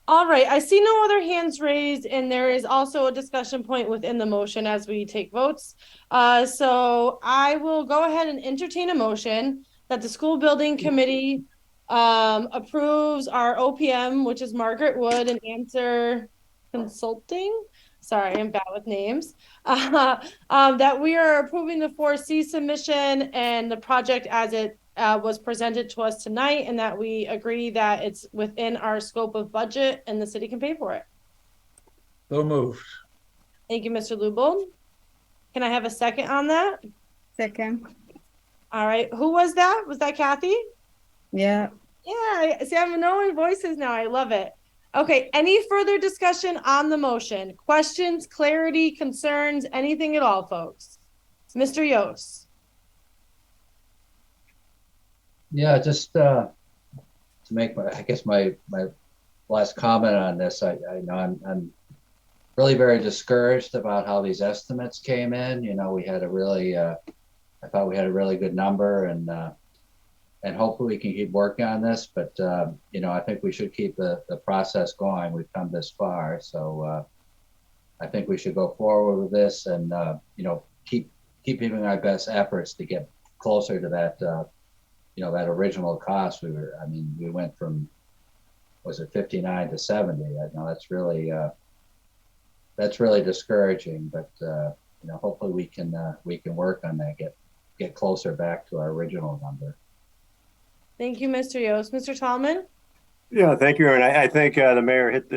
All right. I see no other hands raised, and there is also a discussion point within the motion as we take votes. So I will go ahead and entertain a motion that the school building committee approves our OPM, which is Margaret Wood and Answer Consulting. Sorry, I'm bad with names. That we are approving the 4C submission and the project as it was presented to us tonight, and that we agree that it's within our scope of budget and the city can pay for it. So moved. Thank you, Mr. Lubel. Can I have a second on that? Second. All right. Who was that? Was that Kathy? Yeah. Yeah. See, I'm knowing voices now. I love it. Okay. Any further discussion on the motion? Questions, clarity, concerns, anything at all, folks? Mr. Yost. Yeah, just to make my, I guess my last comment on this, I know I'm really very discouraged about how these estimates came in. You know, we had a really, I thought we had a really good number, and hopefully we can keep working on this. But you know, I think we should keep the process going. We've come this far, so I think we should go forward with this, and you know, keep giving our best efforts to get closer to that. You know, that original cost. I mean, we went from, was it 59 to 70? I know that's really discouraging, but you know, hopefully we can work on that, get closer back to our original number. Thank you, Mr. Yost. Mr. Tallman? Yeah, thank you, Aaron. I think the mayor hit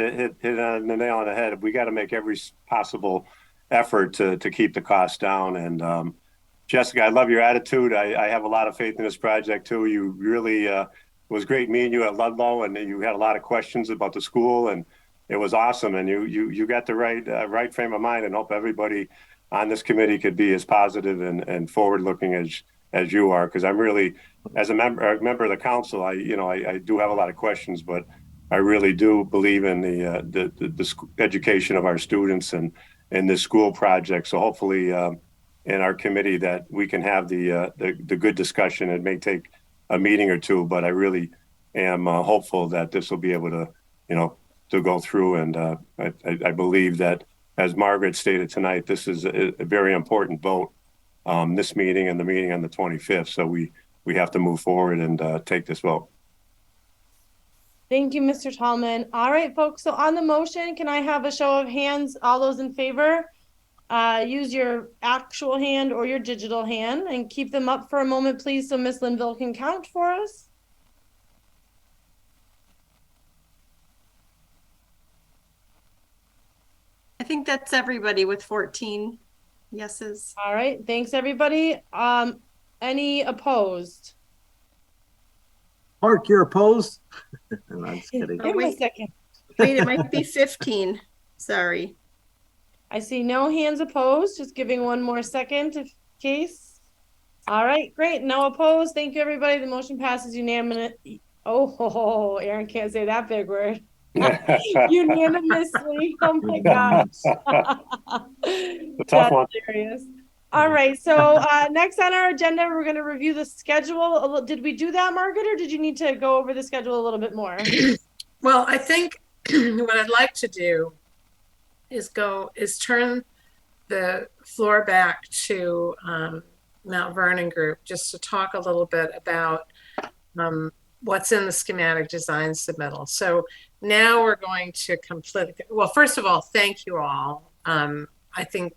on the nail on the head. We got to make every possible effort to keep the costs down. And Jessica, I love your attitude. I have a lot of faith in this project too. You really it was great meeting you at Ludlow, and you had a lot of questions about the school, and it was awesome. And you got the right frame of mind, and hope everybody on this committee could be as positive and forward looking as you are. Because I'm really, as a member of the council, I do have a lot of questions, but I really do believe in the education of our students and in this school project. So hopefully in our committee that we can have the good discussion. It may take a meeting or two, but I really am hopeful that this will be able to, to go through. And I believe that, as Margaret stated tonight, this is a very important vote, this meeting and the meeting on the 25th. So we have to move forward and take this vote. Thank you, Mr. Tallman. All right, folks. So on the motion, can I have a show of hands? All those in favor? Use your actual hand or your digital hand and keep them up for a moment, please, so Miss Linville can count for us. I think that's everybody with 14 yeses. All right. Thanks, everybody. Any opposed? Mark, you're opposed? I'm just kidding. Give me a second. Wait, it might be 15. Sorry. I see no hands opposed. Just giving one more second in case. All right, great. No opposed. Thank you, everybody. The motion passes unanimously. Oh, Aaron can't say that big word. Unanimously. Oh my gosh. Tough one. Hilarious. All right. So next on our agenda, we're going to review the schedule. Did we do that, Margaret, or did you need to go over the schedule a little bit more? Well, I think what I'd like to do is turn the floor back to Mount Vernon Group just to talk a little bit about what's in the schematic design submittal. So now we're going to complete. Well, first of all, thank you all. I think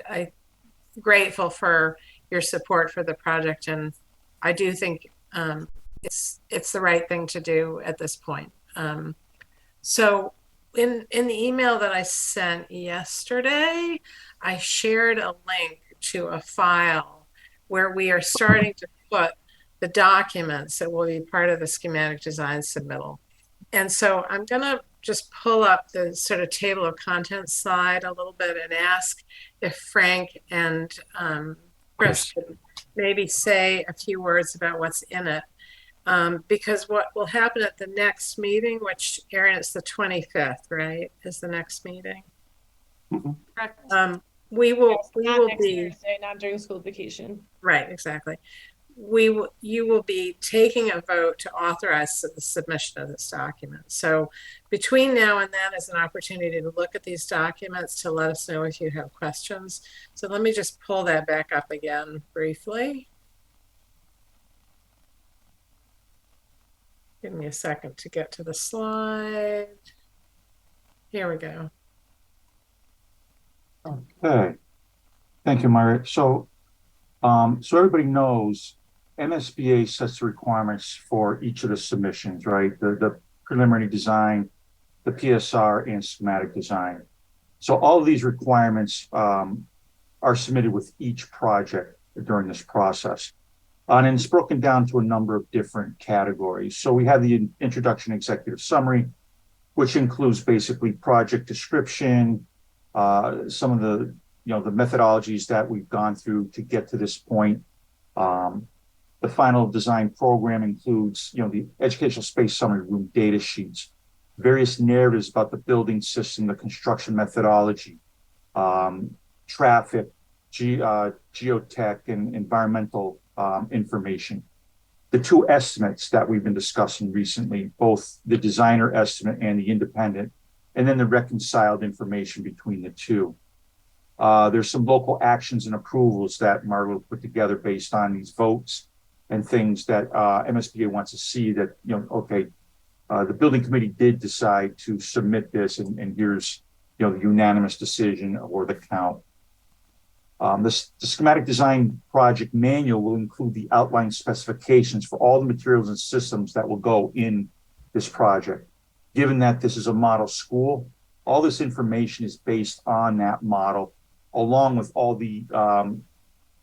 I'm grateful for your support for the project, and I do think it's the right thing to do at this point. So in the email that I sent yesterday, I shared a link to a file where we are starting to put the documents that will be part of the schematic design submittal. And so I'm going to just pull up the sort of table of contents slide a little bit and ask if Frank and Chris could maybe say a few words about what's in it. Because what will happen at the next meeting, which, Aaron, it's the 25th, right? Is the next meeting? Mm-hmm. Correct. We will next be Thursday, not during school vacation. right, exactly. You will be taking a vote to authorize the submission of this document. So between now and then is an opportunity to look at these documents to let us know if you have questions. So let me just pull that back up again briefly. Give me a second to get to the slide. Here we go. Okay. Thank you, Margaret. So everybody knows MSBA sets the requirements for each of the submissions, right? The preliminary design, the PSR, and schematic design. So all of these requirements are submitted with each project during this process. And it's broken down to a number of different categories. So we have the introduction executive summary, which includes basically project description, some of the the methodologies that we've gone through to get to this point. The final design program includes the educational space summary room data sheets, various narratives about the building system, the construction methodology, traffic, geotech, and environmental information. The two estimates that we've been discussing recently, both the designer estimate and the independent, and then the reconciled information between the two. There's some local actions and approvals that Margaret put together based on these votes and things that MSBA wants to see that, okay, the building committee did decide to submit this, and here's, the unanimous decision or the count. The schematic design project manual will include the outline specifications for all the materials and systems that will go in this project. Given that this is a model school, all this information is based on that model, along with all the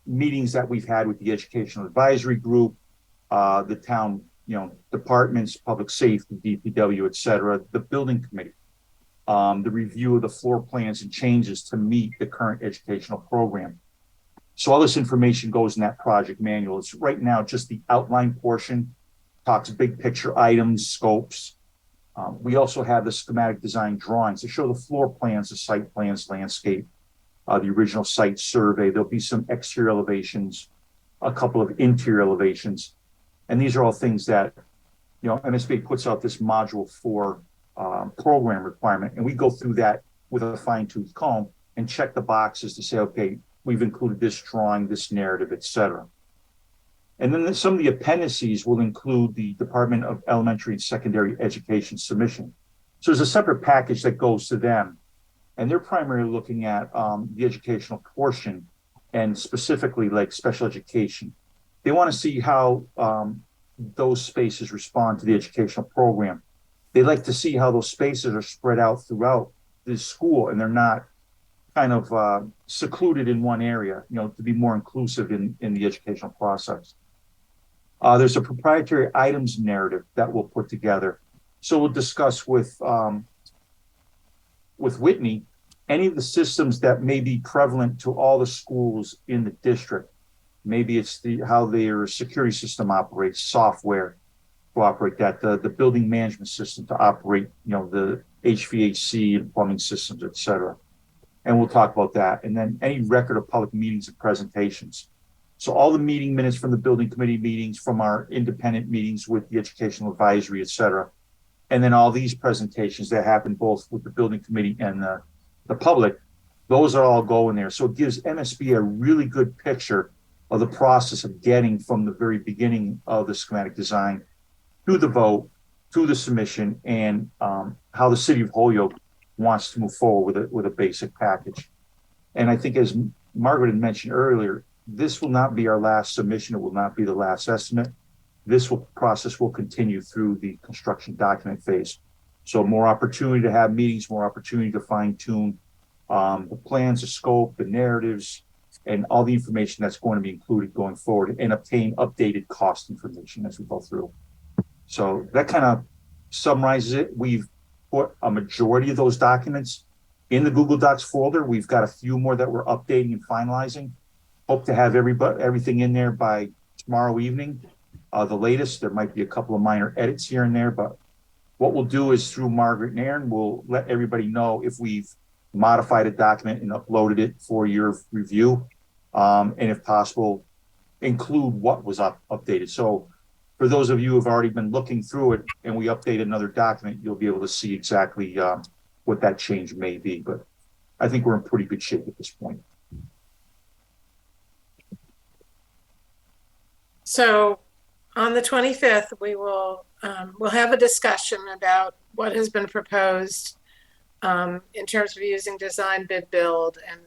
meetings that we've had with the Educational Advisory Group, the town, departments, public safety, DPW, et cetera, the building committee, the review of the floor plans and changes to meet the current educational program. So all this information goes in that project manual. It's right now just the outline portion, talks big picture items, scopes. We also have the schematic design drawings to show the floor plans, the site plans, landscape, the original site survey. There'll be some exterior elevations, a couple of interior elevations. And these are all things that, MSBA puts out this module for program requirement. And we go through that with a fine tooth comb and check the boxes to say, okay, we've included this drawing, this narrative, et cetera. And then some of the appendices will include the Department of Elementary and Secondary Education submission. So there's a separate package that goes to them. And they're primarily looking at the educational portion and specifically like special education. They want to see how those spaces respond to the educational program. They like to see how those spaces are spread out throughout the school and they're not kind of secluded in one area, to be more inclusive in the educational process. There's a proprietary items narrative that we'll put together. So we'll discuss with Whitney any of the systems that may be prevalent to all the schools in the district. Maybe it's how their security system operates, software to operate that, the building management system to operate, the HVAC and plumbing systems, et cetera. And we'll talk about that. And then any record of public meetings and presentations. So all the meeting minutes from the building committee meetings, from our independent meetings with the educational advisory, et cetera. And then all these presentations that happen both with the building committee and the public, those are all going there. So it gives MSB a really good picture of the process of getting from the very beginning of the schematic design to the vote, to the submission, and how the city of Holyoke wants to move forward with a basic package. And I think, as Margaret had mentioned earlier, this will not be our last submission. It will not be the last estimate. This process will continue through the construction document phase. So more opportunity to have meetings, more opportunity to fine tune the plans, the scope, the narratives, and all the information that's going to be included going forward, and obtain updated cost information as we go through. So that kind of summarizes it. We've put a majority of those documents in the Google Docs folder. We've got a few more that we're updating and finalizing. Hope to have everything in there by tomorrow evening. The latest, there might be a couple of minor edits here and there, but what we'll do is through Margaret and Aaron, we'll let everybody know if we've modified a document and uploaded it for your review. And if possible, include what was updated. So for those of you who have already been looking through it and we update another document, you'll be able to see exactly what that change may be. But I think we're in pretty good shape at this point. So on the 25th, we will we'll have a discussion about what has been proposed in terms of using design, bid, build, and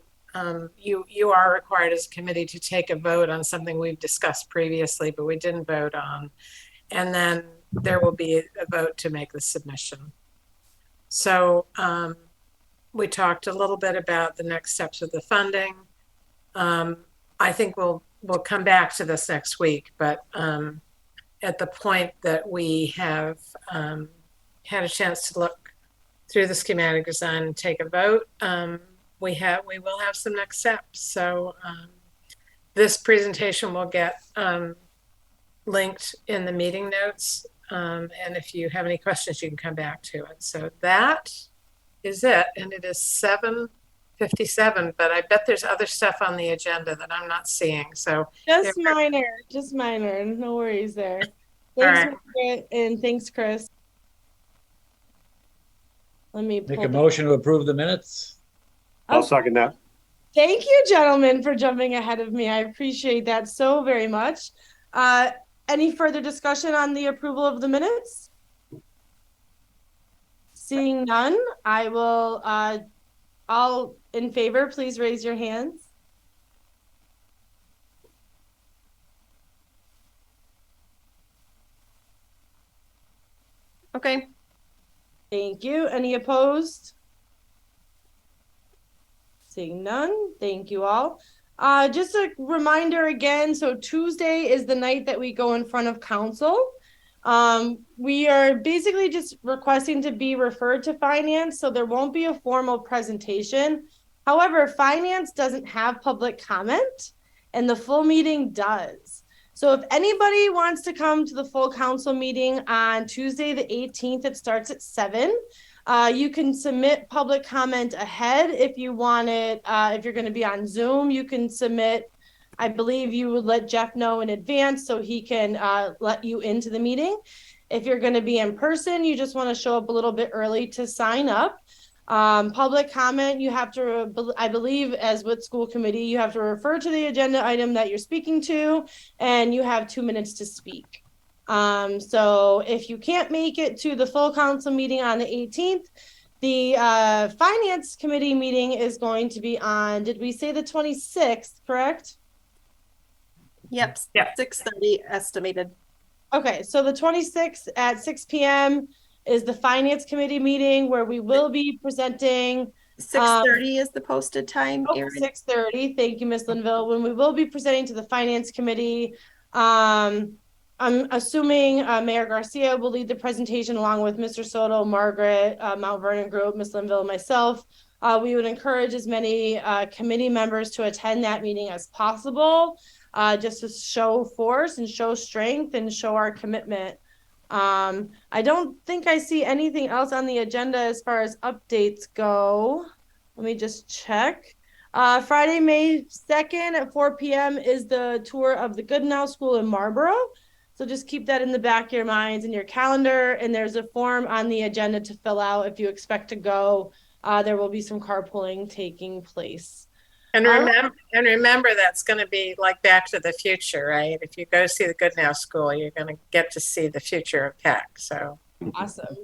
you are required as a committee to take a vote on something we've discussed previously, but we didn't vote on. And then there will be a vote to make the submission. So we talked a little bit about the next steps of the funding. I think we'll come back to this next week, but at the point that we have had a chance to look through the schematic design and take a vote, we will have some next steps. So this presentation will get linked in the meeting notes. And if you have any questions, you can come back to it. So that is it. And it is 7:57, but I bet there's other stuff on the agenda that I'm not seeing. So just minor. No worries there. Thanks, Margaret, and thanks, Chris. Let me make a motion to approve the minutes. I'll second that. Thank you, gentlemen, for jumping ahead of me. I appreciate that so very much. Any further discussion on the approval of the minutes? Seeing none, I will, all in favor, please raise your hands. Okay. Thank you. Any opposed? Seeing none, thank you all. Just a reminder again, so Tuesday is the night that we go in front of council. We are basically just requesting to be referred to finance, so there won't be a formal presentation. However, finance doesn't have public comment and the full meeting does. So if anybody wants to come to the full council meeting on Tuesday, the 18th, it starts at 7. You can submit public comment ahead if you want it. If you're going to be on Zoom, you can submit. I believe you would let Jeff know in advance so he can let you into the meeting. If you're going to be in person, you just want to show up a little bit early to sign up. Public comment, you have to, I believe, as with school committee, you have to refer to the agenda item that you're speaking to, and you have 2 minutes to speak. So if you can't make it to the full council meeting on the 18th, the finance committee meeting is going to be on, did we say the 26th, correct? Yep. 6:30 estimated. Okay, so the 26th at 6 p.m. is the finance committee meeting where we will be presenting. 6:30 is the posted time, Erin. 6:30. Thank you, Ms. Linville. When we will be presenting to the finance committee, I'm assuming Mayor Garcia will lead the presentation along with Mr. Soto, Margaret, Mount Vernon Group, Ms. Linville, and myself. We would encourage as many committee members to attend that meeting as possible, just to show force and show strength and show our commitment. I don't think I see anything else on the agenda as far as updates go. Let me just check. Friday, May 2nd at 4 p.m. is the tour of the Goodenow School in Marlboro. So just keep that in the back of your minds and your calendar. And there's a form on the agenda to fill out if you expect to go. There will be some carpooling taking place. And remember, that's going to be like Back to the Future, right? If you go see the Goodenow School, you're going to get to see the future of tech. So awesome.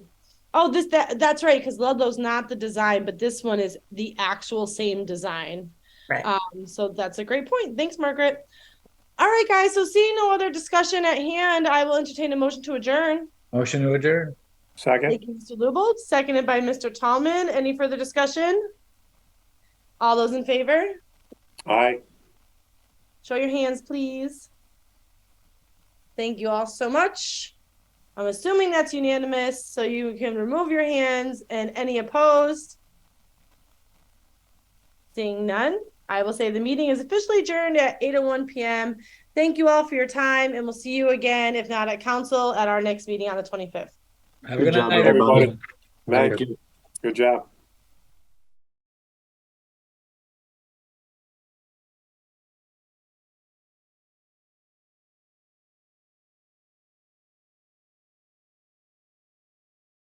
Oh, that's right, because Ludlow's not the design, but this one is the actual same design. Right. So that's a great point. Thanks, Margaret. All right, guys. So seeing no other discussion at hand, I will entertain a motion to adjourn. Motion to adjourn. Second. Thank you, Mr. Lubold. Seconded by Mr. Tallman. Any further discussion? All those in favor? Aye. Show your hands, please. Thank you all so much. I'm assuming that's unanimous, so you can remove your hands. And any opposed? Seeing none, I will say the meeting is officially adjourned at 8:01 p.m. Thank you all for your time, and we'll see you again, if not at council, at our next meeting on the 25th. Have a good job, night, everybody. everybody. Thank you. Good job.